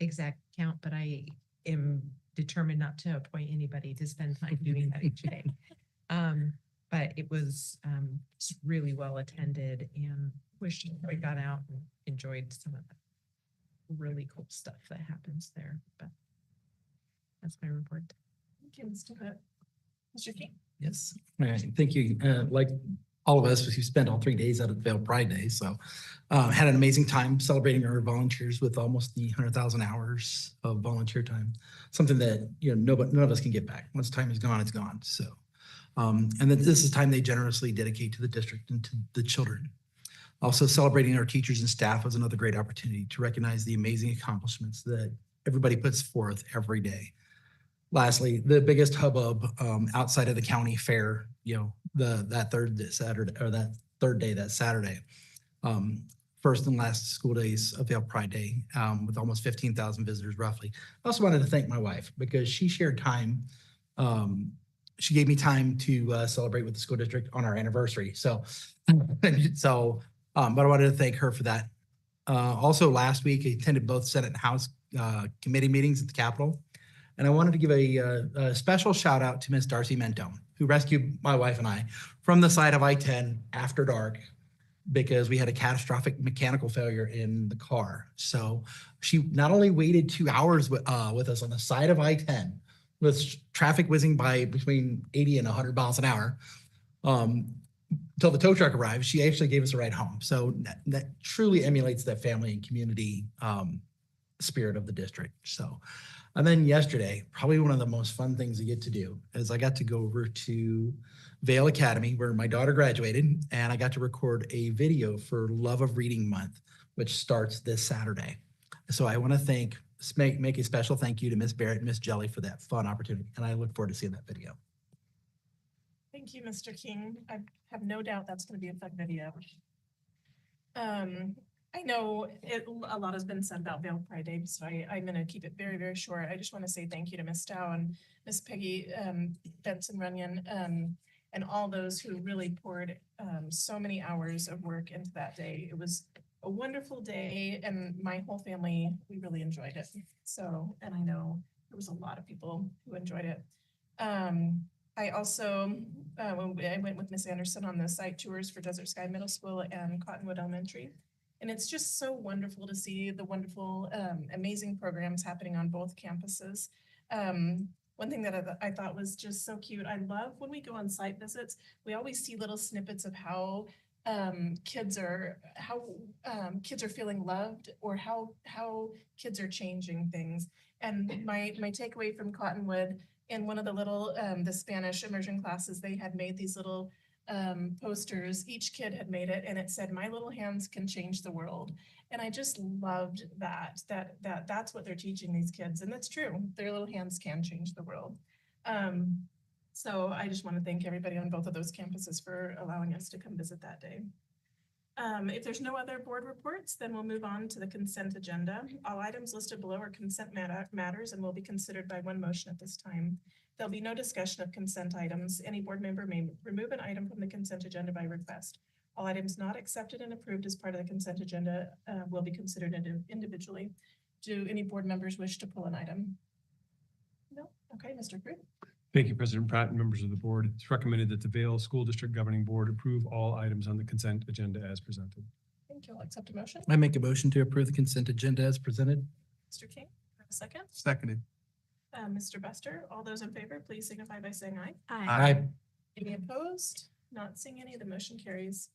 exact count, but I am determined not to appoint anybody to spend time doing that each day. But it was just really well attended, and wish I got out and enjoyed some of the really cool stuff that happens there. But that's my report. Thank you, Mr. Hood. Mr. King? Yes, thank you. Like all of us, we spent all 3 days out at Vail Pride Day. So had an amazing time celebrating our volunteers with almost the 100,000 hours of volunteer time. Something that, none of us can get back. Once time is gone, it's gone. So, and then this is time they generously dedicate to the district and to the children. Also celebrating our teachers and staff was another great opportunity to recognize the amazing accomplishments that everybody puts forth every day. Lastly, the biggest hubbub outside of the county fair, that third day, that Saturday, first and last school days of Vail Pride Day, with almost 15,000 visitors roughly. I also wanted to thank my wife because she shared time. She gave me time to celebrate with the school district on our anniversary. But I wanted to thank her for that. Also last week, I attended both Senate and House committee meetings at the Capitol. And I wanted to give a special shout out to Miss Darcy Mentone, who rescued my wife and I from the side of I-10 after dark because we had a catastrophic mechanical failure in the car. So she not only waited 2 hours with us on the side of I-10 with traffic whizzing by between 80 and 100 miles an hour, until the tow truck arrived, she actually gave us a ride home. So that truly emulates that family and community spirit of the district. So, and then yesterday, probably one of the most fun things I get to do is I got to go over to Vail Academy where my daughter graduated, and I got to record a video for Love of Reading Month, which starts this Saturday. So I want to make a special thank you to Miss Barrett and Miss Jelly for that fun opportunity. And I look forward to seeing that video. Thank you, Mr. King. I have no doubt that's going to be a fun video. I know a lot has been said about Vail Pride Day, so I'm going to keep it very, very short. I just want to say thank you to Miss Dow and Miss Peggy Benson Runyon and all those who really poured so many hours of work into that day. It was a wonderful day, and my whole family, we really enjoyed it. So, and I know there was a lot of people who enjoyed it. I also, I went with Miss Anderson on the site tours for Desert Sky Middle School and Cottonwood Elementary. And it's just so wonderful to see the wonderful, amazing programs happening on both campuses. One thing that I thought was just so cute, I love when we go on site visits, we always see little snippets of how kids are feeling loved, or how kids are changing things. And my takeaway from Cottonwood, in one of the little the Spanish immersion classes, they had made these little posters. Each kid had made it, and it said, "My little hands can change the world." And I just loved that's what they're teaching these kids, and that's true. Their little hands can change the world. So I just want to thank everybody on both of those campuses for allowing us to come visit that day. If there's no other board reports, then we'll move on to the consent agenda. All items listed below are consent matters and will be considered by one motion at this time. There'll be no discussion of consent items. Any board member may remove an item from the consent agenda by request. All items not accepted and approved as part of the consent agenda will be considered individually. Do any board members wish to pull an item? No? Okay, Mr. Crew. Thank you, President Pratt and members of the board. It's recommended that the Vail School District Governing Board approve all items on the consent agenda as presented. Thank you. I'll accept a motion. I make a motion to approve the consent agenda as presented. Mr. King, have a second? Seconded. Mr. Buster, all those in favor, please signify by saying aye. Aye. Any opposed? Not seeing any, the motion carries.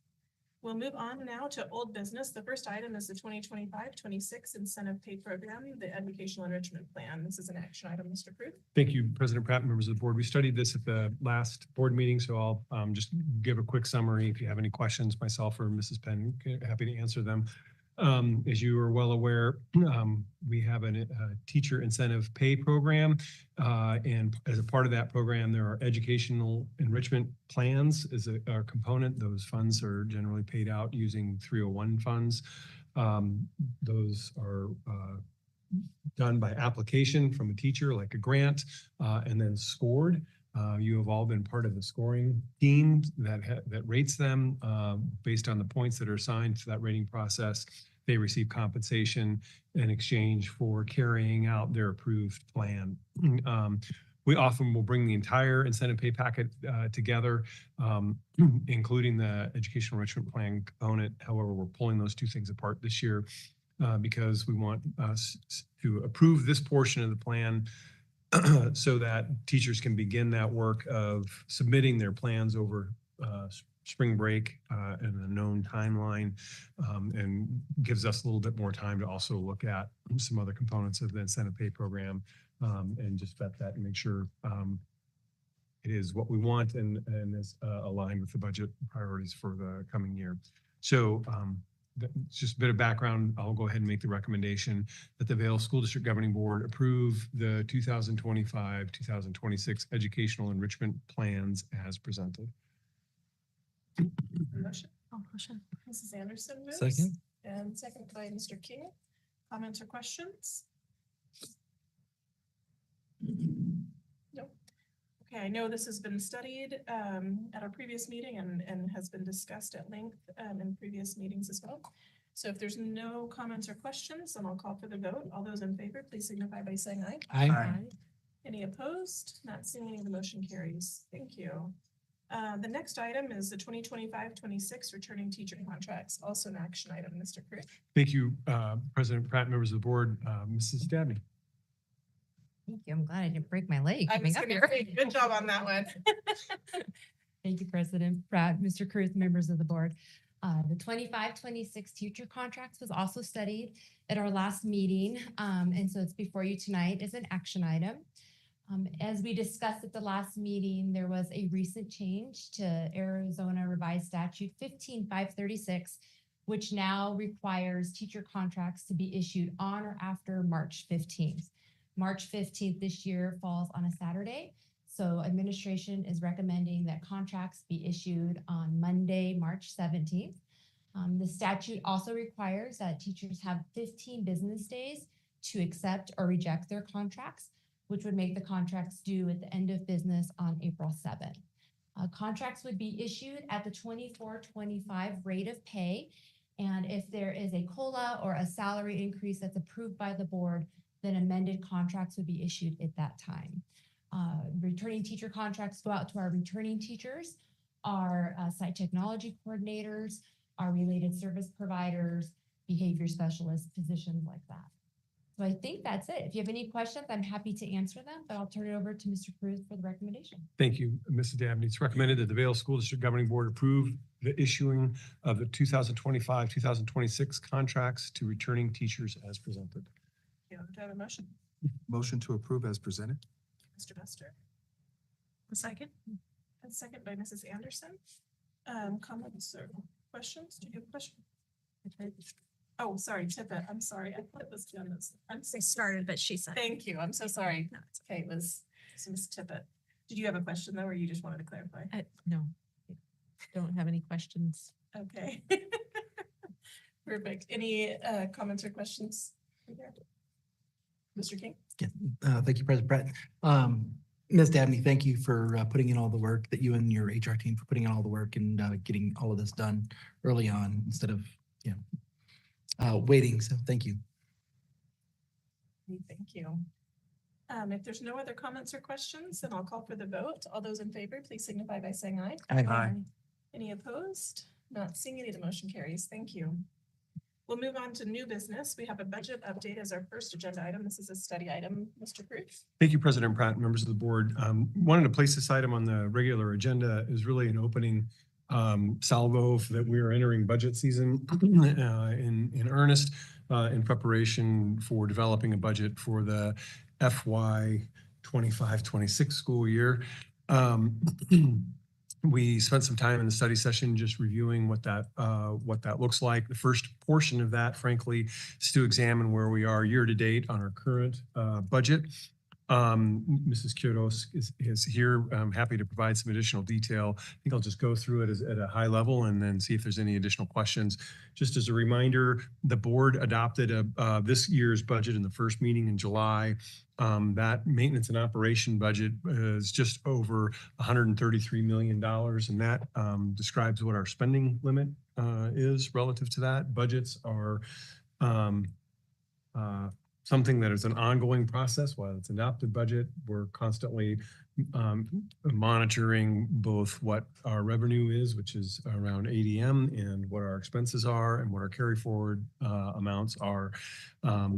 We'll move on now to old business. The first item is the 2025-26 incentive pay program, the educational enrichment plan. This is an action item, Mr. Crew. Thank you, President Pratt, members of the board. We studied this at the last board meeting, so I'll just give a quick summary. If you have any questions, myself or Mrs. Penn, happy to answer them. As you are well aware, we have a teacher incentive pay program, and as a part of that program, there are educational enrichment plans as a component. Those funds are generally paid out using 301 funds. Those are done by application from a teacher, like a grant, and then scored. You have all been part of the scoring team that rates them based on the points that are assigned to that rating process. They receive compensation in exchange for carrying out their approved plan. We often will bring the entire incentive pay packet together, including the educational enrichment plan component. However, we're pulling those two things apart this year because we want us to approve this portion of the plan so that teachers can begin that work of submitting their plans over spring break and a known timeline, and gives us a little bit more time to also look at some other components of the incentive pay program, and just vet that and make sure it is what we want and is aligned with the budget priorities for the coming year. So just a bit of background. I'll go ahead and make the recommendation that the Vail School District Governing Board approve the 2025-2026 educational enrichment plans as presented. Motion. Oh, motion. Mrs. Anderson moves. Second. And second by Mr. King. Comments or questions? Nope. Okay, I know this has been studied at our previous meeting and has been discussed at length in previous meetings as well. So if there's no comments or questions, then I'll call for the vote. All those in favor, please signify by saying aye. Aye. Any opposed? Not seeing any, the motion carries. Thank you. The next item is the 2025-26 returning teacher contracts, also an action item. Mr. Crick. Thank you, President Pratt, members of the board, Mrs. Dabney. Thank you. I'm glad I didn't break my leg I was coming up gonna here. say, good job on that one. Thank you, President Pratt, Mr. Cruz, members of the board. The 25-26 teacher contracts was also studied at our last meeting. And so it's before you tonight as an action item. As we discussed at the last meeting, there was a recent change to Arizona Revised Statute 15536, which now requires teacher contracts to be issued on or after March 15th. March 15th this year falls on a Saturday. So administration is recommending that contracts be issued on Monday, March 17th. The statute also requires that teachers have 15 business days to accept or reject their contracts, which would make the contracts due at the end of business on April 7th. Contracts would be issued at the 24-25 rate of pay. And if there is a COLA or a salary increase that's approved by the board, then amended contracts would be issued at that time. Returning teacher contracts go out to our returning teachers, our site technology coordinators, our related service providers, behavior specialists, positions like that. So I think that's it. If you have any questions, I'm happy to answer them, but I'll turn it over to Mr. Cruz for the recommendation. Thank you, Mrs. Dabney. It's recommended that the Vail School District Governing Board approve the issuing of the 2025-2026 contracts to returning teachers as presented. Do I have a motion? Motion to approve as presented. Mr. Bester. A second. And second by Mrs. Anderson. Comments or questions? Do you have a question? Oh, sorry, Tippett. I'm sorry. I thought it was Jenna's. I'm so Started, but she said. Thank you. I'm so sorry. No, it's Okay, it was Ms. Tippett. Did you have a question though, or you just wanted to clarify? No, I don't have any questions. Okay. Perfect. Any comments or questions? Mr. King? Thank you, President Pratt. Ms. Dabney, thank you for putting in all the work, that you and your HR team for putting in all the work and getting all of this done early on instead of, waiting. So thank you. Thank you. If there's no other comments or questions, then I'll call for the vote. All those in favor, please signify by saying aye. Aye. Any opposed? Not seeing any, the motion carries. Thank you. We'll move on to new business. We have a budget update as our first agenda item. This is a study item. Mr. Cruz. Thank you, President Pratt, members of the board. Wanted to place this item on the regular agenda is really an opening salvo that we are entering budget season in earnest in preparation for developing a budget for the FY 25-26 school year. We spent some time in the study session just reviewing what that looks like. The first portion of that, frankly, is to examine where we are year to date on our current budget. Mrs. Kiodos is here. I'm happy to provide some additional detail. I think I'll just go through it at a high level and then see if there's any additional questions. Just as a reminder, the board adopted this year's budget in the first meeting in July. That maintenance and operation budget is just over $133 million, and that describes what our spending limit is relative to that. Budgets are something that is an ongoing process. While it's an adopted budget, we're constantly monitoring both what our revenue is, which is around ADM, and what our expenses are and what our carry forward amounts are. A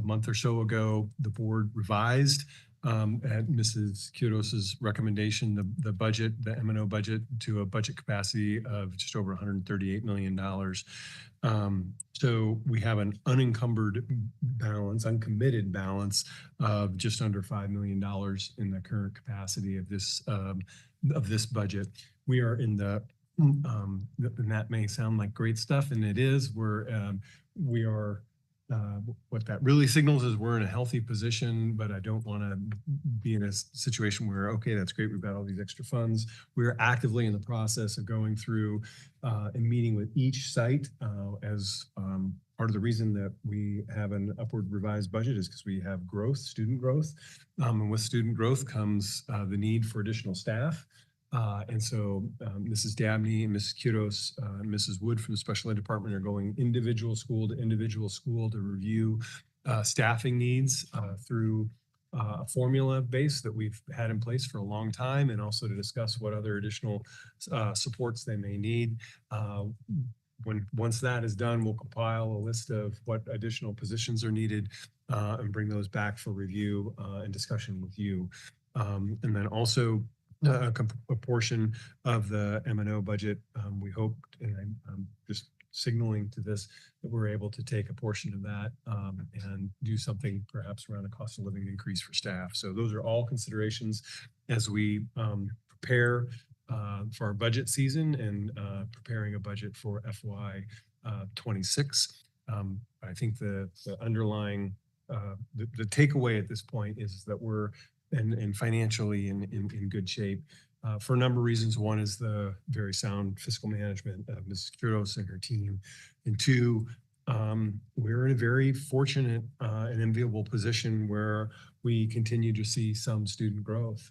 month or so ago, the board revised at Mrs. Kudos's recommendation, the budget, the M&O budget to a budget capacity of just over $138 million. So we have an unencumbered balance, uncommitted balance of just under $5 million in the current capacity of this budget. We are in the and that may sound like great stuff, and it is. We are what that really signals is we're in a healthy position, but I don't want to be in a situation where, okay, that's great, we've got all these extra funds. We're actively in the process of going through and meeting with each site as part of the reason that we have an upward revised budget is because we have growth, student growth. And with student growth comes the need for additional staff. And so Mrs. Dabney and Mrs. Kudos and Mrs. Wood from the special ed department are going individual school to review staffing needs through a formula base that we've had in place for a long time, and also to discuss what other additional supports they may need. Once that is done, we'll compile a list of what additional positions are needed and bring those back for review and discussion with you. And then also a portion of the M&O budget, we hope, and I'm just signaling to this, that we're able to take a portion of that and do something perhaps around a cost of living increase for staff. So those are all considerations as we prepare for our budget season and preparing a budget for FY 26. I think the underlying, the takeaway at this point is that we're and financially in good shape for a number of reasons. One is the very sound fiscal management of Mrs. Kudos and her team. And two, we're in a very fortunate and enviable position where we continue to see some student growth.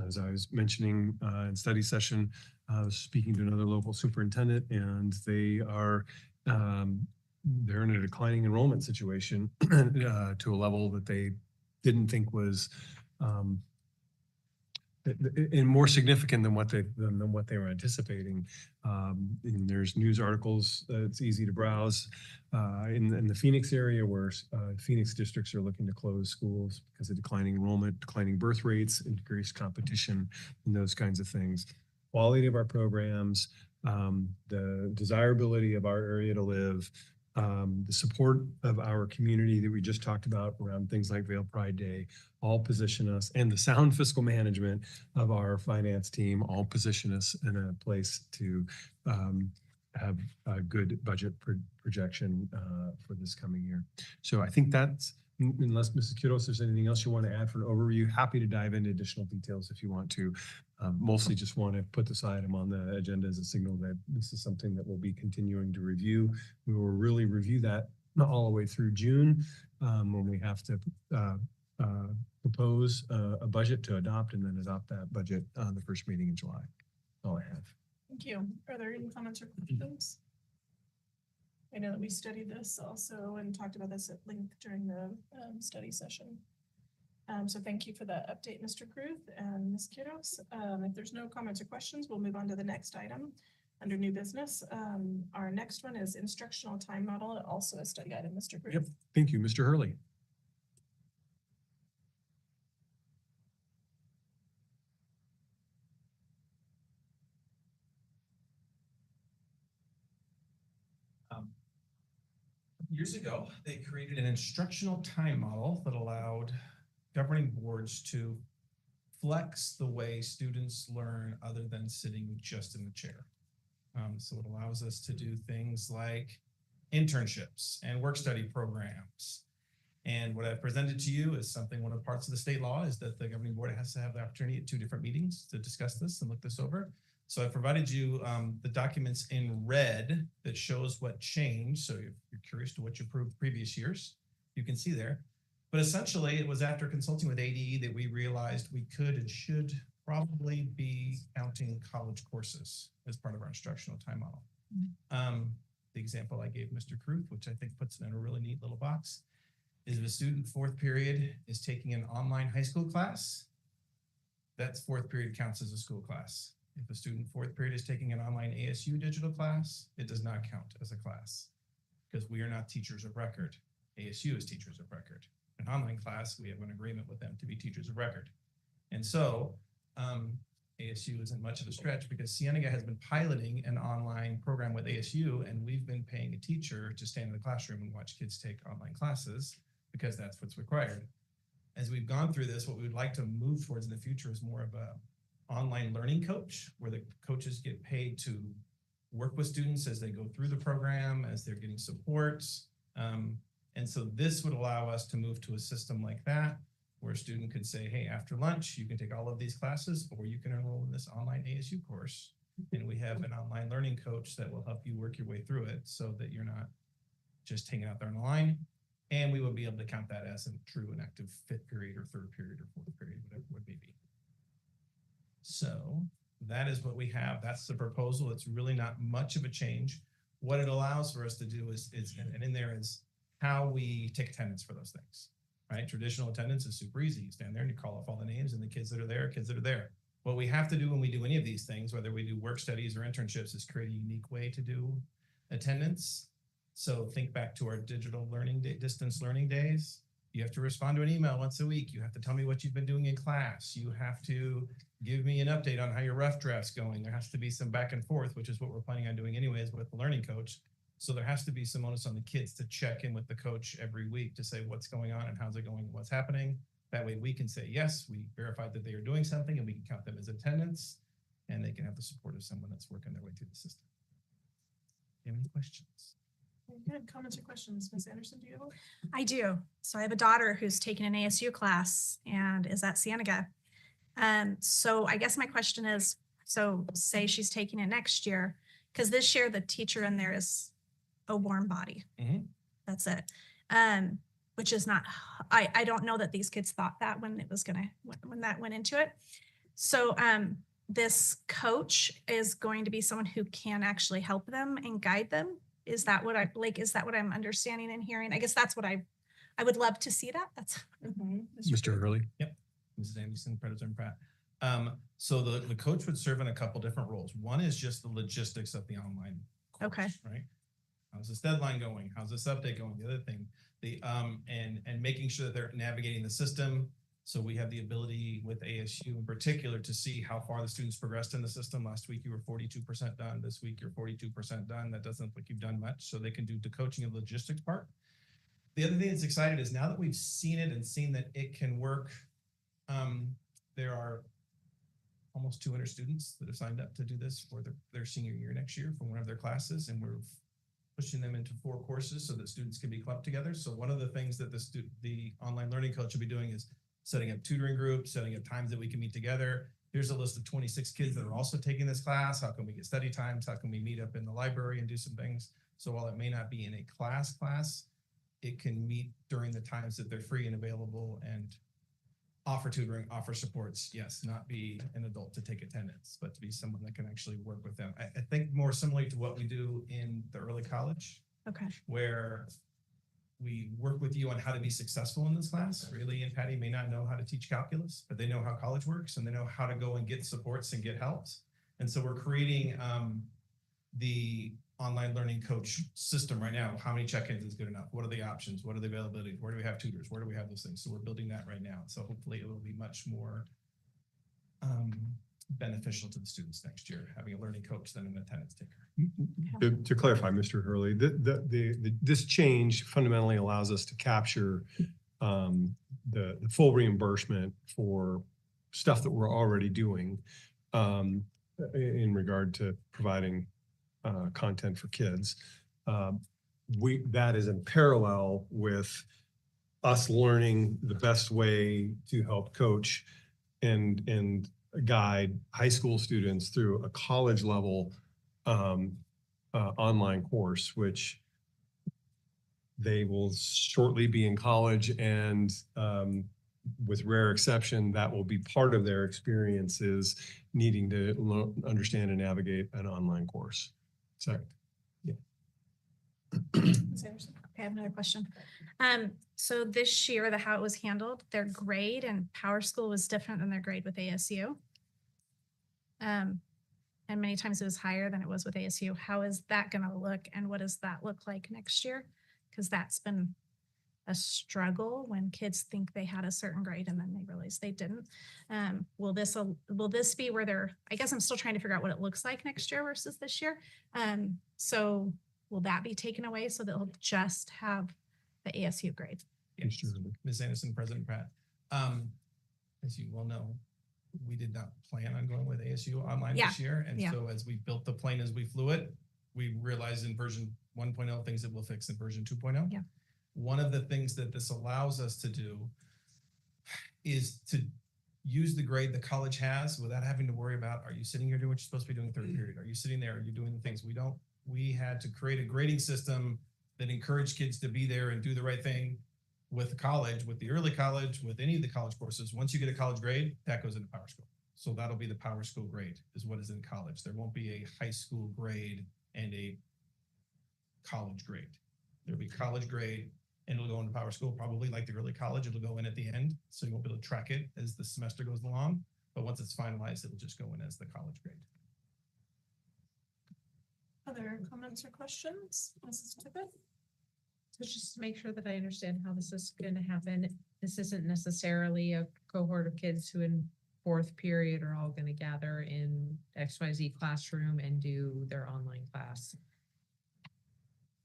As I was mentioning in study session, I was speaking to another local superintendent, and they are they're in a declining enrollment situation to a level that they didn't think was and more significant than what they were anticipating. And there's news articles it's easy to browse in the Phoenix area where Phoenix districts are looking to close schools because of declining enrollment, declining birth rates, increased competition, and those kinds of things. Quality of our programs, the desirability of our area to live, the support of our community that we just talked about around things like Vail Pride Day, all position us, and the sound fiscal management of our finance team all position us in a place to have a good budget projection for this coming year. So I think that's, unless Mrs. Kudos, there's anything else you want to add for an overview, happy to dive into additional details if you want to. Mostly just want to put this item on the agenda as a signal that this is something that we'll be continuing to review. We will really review that all the way through June when we have to propose a budget to adopt and then adopt that budget on the first meeting in July. That's all I have. Thank you. Are there any comments or questions? I know that we studied this also and talked about this at length during the study session. So thank you for that update, Mr. Kruth and Ms. Kudos. If there's no comments or questions, we'll move on to the next item under new business. Our next one is instructional time model, also a study item, Mr. Kruth. Yep. Thank you, Mr. Hurley. Years ago, they created an instructional time model that allowed governing boards to flex the way students learn other than sitting just in the chair. So it allows us to do things like internships and work study programs. And what I've presented to you is something, one of the parts of the state law is that the governing board has to have the opportunity at 2 different meetings to discuss this and look this over. So I provided you the documents in red that shows what changed. So if you're curious to what you approved previous years, you can see there. But essentially, it was after consulting with ADE that we realized we could and should probably be counting college courses as part of our instructional time model. The example I gave Mr. Kruth, which I think puts it in a really neat little box, is if a student 4th period is taking an online high school class, that 4th period counts as a school class. If a student 4th period is taking an online ASU digital class, it does not count as a class because we are not teachers of record. ASU is teachers of record. an online class, we have an agreement with them to be teachers of record. And so ASU isn't much of a stretch because Cienega has been piloting an online program with ASU, and we've been paying a teacher to stand in the classroom and watch kids take online classes because that's what's required. As we've gone through this, what we would like to move towards in the future is more of a online learning coach, where the coaches get paid to work with students as they go through the program, as they're getting supports. And so this would allow us to move to a system like that, where a student could say, hey, after lunch, you can take all of these classes, or you can enroll in this online ASU course. And we have an online learning coach that will help you work your way through it so that you're not just hanging out there on the line. And we will be able to count that as a true and active fifth period or third period or fourth period, whatever it may be. So that is what we have. That's the proposal. It's really not much of a change. What it allows for us to do is and in there is how we take attendance for those things, right? Traditional attendance is super easy. You stand there and you call off all the names and the kids that are there. What we have to do when we do any of these things, whether we do work studies or internships, is create a unique way to do attendance. So think back to our digital learning day, distance learning days. You have to respond to an email once a week. You have to tell me what you've been doing in class. You have to give me an update on how your rough draft's going. There has to be some back and forth, which is what we're planning on doing anyways with the learning coach. So there has to be some onus on the kids to check in with the coach every week to say what's going on and how's it going and what's happening. That way we can say, yes, we verified that they are doing something, and we can count them as attendance, and they can have the support of someone that's working their way through the system. Do you have any questions? Good comments or questions, Ms. Anderson, do you have one? I do. So I have a daughter who's taking an ASU class and is at Cienega. So I guess my question is, so say she's taking it next year, because this year the teacher in there is a warm body. That's it. Which is not, I don't know that these kids thought that when it was when that went into it. So this coach is going to be someone who can actually help them and guide them. Is that what I'm understanding and hearing? I guess that's what I would love to see that. That's Mr. Hurley. Yep. Mrs. Anderson, President Pratt. So the coach would serve in a couple different roles. One is just the logistics of the online course, okay. Right? How's this deadline going? How's this update going? The other thing, and making sure that they're navigating the system. So we have the ability with ASU in particular to see how far the students progressed in the system. Last week you were 42% done. This week you're 42% done. That doesn't look like you've done much. So they can do the coaching of the logistics part. The other thing that's exciting is now that we've seen it and seen that it can work, there are almost 200 students that have signed up to do this for their senior year next year for one of their classes, and we're pushing them into 4 courses so that students can be clumped together. So one of the things that the online learning coach will be doing is setting up tutoring groups, setting up times that we can meet together. Here's a list of 26 kids that are also taking this class. How can we get study times? How can we meet up in the library and do some things? So while it may not be in a class, it can meet during the times that they're free and available and offer tutoring, offer supports. Yes, not be an adult to take attendance, but to be someone that can actually work with them. I think more similarly to what we do in the early college, Okay. where we work with you on how to be successful in this class. Really, and Patty may not know how to teach calculus, but they know how college works and they know how to go and get supports and get helps. And so we're creating the online learning coach system right now. How many check-ins is good enough? What are the options? What are the availabilities? Where do we have tutors? Where do we have those things? So we're building that right now. So hopefully it will be much more beneficial to the students next year, having a learning coach than an attendance taker. To clarify, Mr. Hurley, this change fundamentally allows us to capture the full reimbursement for stuff that we're already doing in regard to providing content for kids. That is in parallel with us learning the best way to help coach and guide high school students through a college level online course, which they will shortly be in college, and with rare exception, that will be part of their experiences needing to understand and navigate an online course. So, yeah. Ms. Anderson? Okay, I have another question. So this year, how it was handled, their grade and Power School was different than their grade with ASU. And many times it was higher than it was with ASU. How is that going to look, and what does that look like next year? Because that's been a struggle when kids think they had a certain grade and then they realize they didn't. Will this be where I guess I'm still trying to figure out what it looks like next year versus this year. So will that be taken away so they'll just have the ASU grade? Yes. Ms. Anderson, President Pratt. As you well know, we did not plan on going with ASU online this year. And so as we built the plane, as we flew it, we realized in version 1.0 things that we'll fix in version 2.0. Yeah. One of the things that this allows us to do is to use the grade the college has without having to worry about, are you sitting here doing what you're supposed to be doing in third period? Are you sitting there? Are you doing the things we had to create a grading system that encouraged kids to be there and do the right thing with the college, with the early college, with any of the college courses. Once you get a college grade, that goes into Power School. So that'll be the Power School grade is what is in college. There won't be a high school grade and a college grade. There'll be college grade and it'll go into Power School, probably like the early college, it'll go in at the end. So you won't be able to track it as the semester goes along. But once it's finalized, it'll just go in as the college grade. Other comments or questions? Mrs. Tippett? So just to make sure that I understand how this is going to happen, this isn't necessarily a cohort of kids who in fourth period are all going to gather in XYZ classroom and do their online class.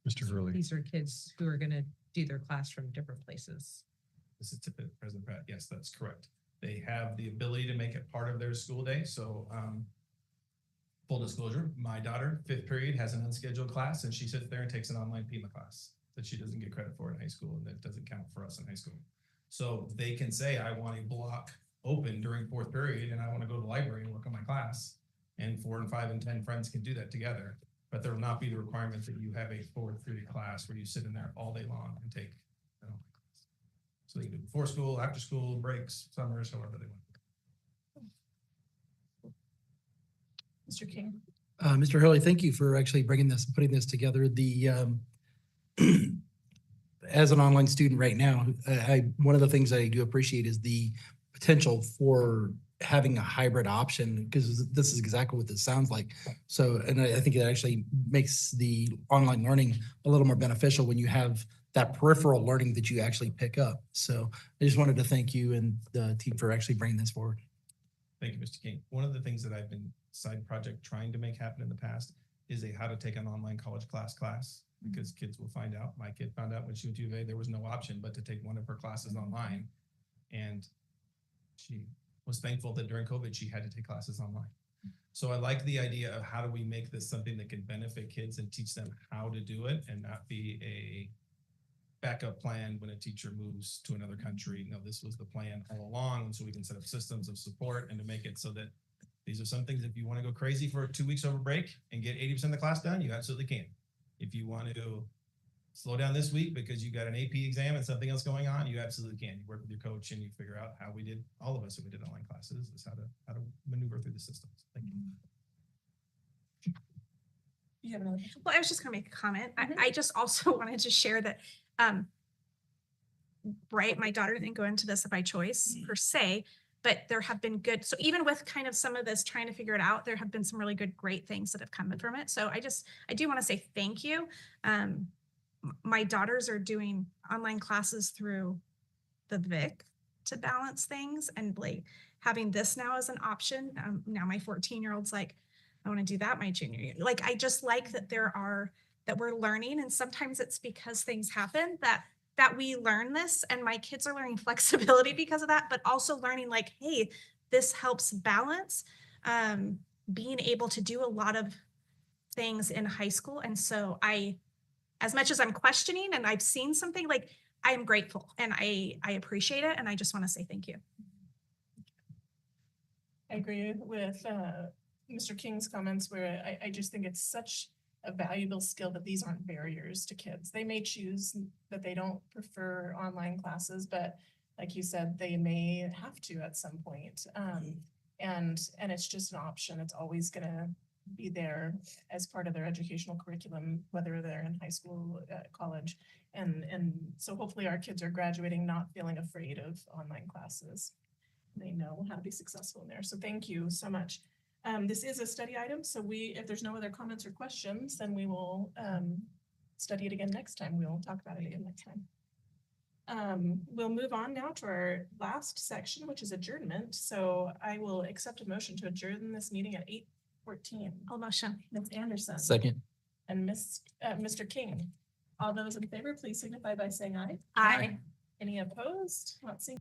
Mr. Hurley. These are kids who are going to do their class from different places. This is Tippett, President Pratt. Yes, that's correct. They have the ability to make it part of their school day. So full disclosure, my daughter, 5th period, has an unscheduled class and she sits there and takes an online PIMA class that she doesn't get credit for in high school and that doesn't count for us in high school. So they can say, I want a block open during 4th period and I want to go to the library and work on my class. And 4 and 5 and 10 friends can do that together. But there will not be the requirement that you have a 4th period class where you sit in there all day long and take an online class. So they can do before school, after school, breaks, summers, however they want. Mr. King? Mr. Hurley, thank you for actually putting this together. As an online student right now, one of the things I do appreciate is the potential for having a hybrid option, because this is exactly what this sounds like. So, and I think it actually makes the online learning a little more beneficial when you have that peripheral learning that you actually pick up. So I just wanted to thank you and the team for actually bringing this forward. Thank you, Mr. King. One of the things that I've been side project trying to make happen in the past is a how to take an online college class, because kids will find out. My kid found out when she went to UVA, there was no option but to take one of her classes online. And she was thankful that during COVID, she had to take classes online. So I like the idea of how do we make this something that can benefit kids and teach them how to do it and not be a backup plan when a teacher moves to another country. No, this was the plan all along. So we can set up systems of support and to make it so that these are some things, if you want to go crazy for 2 weeks over break and get 80% of the class done, you absolutely can. If you want to slow down this week because you got an AP exam and something else going on, you absolutely can. You work with your coach and you figure out how we did, all of us who we did online classes, is how to maneuver through the systems. Thank you. You have another question? Well, I was just gonna make a comment. I just also wanted to share that, right, my daughter didn't go into this by choice per se, but there have been good, so even with kind of some of this trying to figure it out, there have been some really good, great things that have come from it. So I do want to say thank you. My daughters are doing online classes through the VIC to balance things, and like having this now as an option. Now my 14-year-old's like, I want to do that my junior year. Like, I just like that that we're learning, and sometimes it's because things happen that we learn this, and my kids are learning flexibility because of that, but also learning like, hey, this helps balance being able to do a lot of things in high school. And so as much as I'm questioning and I've seen something, like, I am grateful and I appreciate it. And I just want to say thank you. I agree with Mr. King's comments where I just think it's such a valuable skill that these aren't barriers to kids. They may choose that they don't prefer online classes, but like you said, they may have to at some point. And it's just an option. It's always gonna be there as part of their educational curriculum, whether they're in high school, college. And so hopefully our kids are graduating not feeling afraid of online classes. They know how to be successful in there. So thank you so much. This is a study item, so if there's no other comments or questions, then we will study it again next time. We'll talk about it again next time. We'll move on now to our last section, which is adjournment. So I will accept a motion to adjourn this meeting at 8:14. I'll motion. Ms. Anderson. Second. And Mr. King. All those in favor, please signify by saying aye. Aye. Any opposed? Not seeing.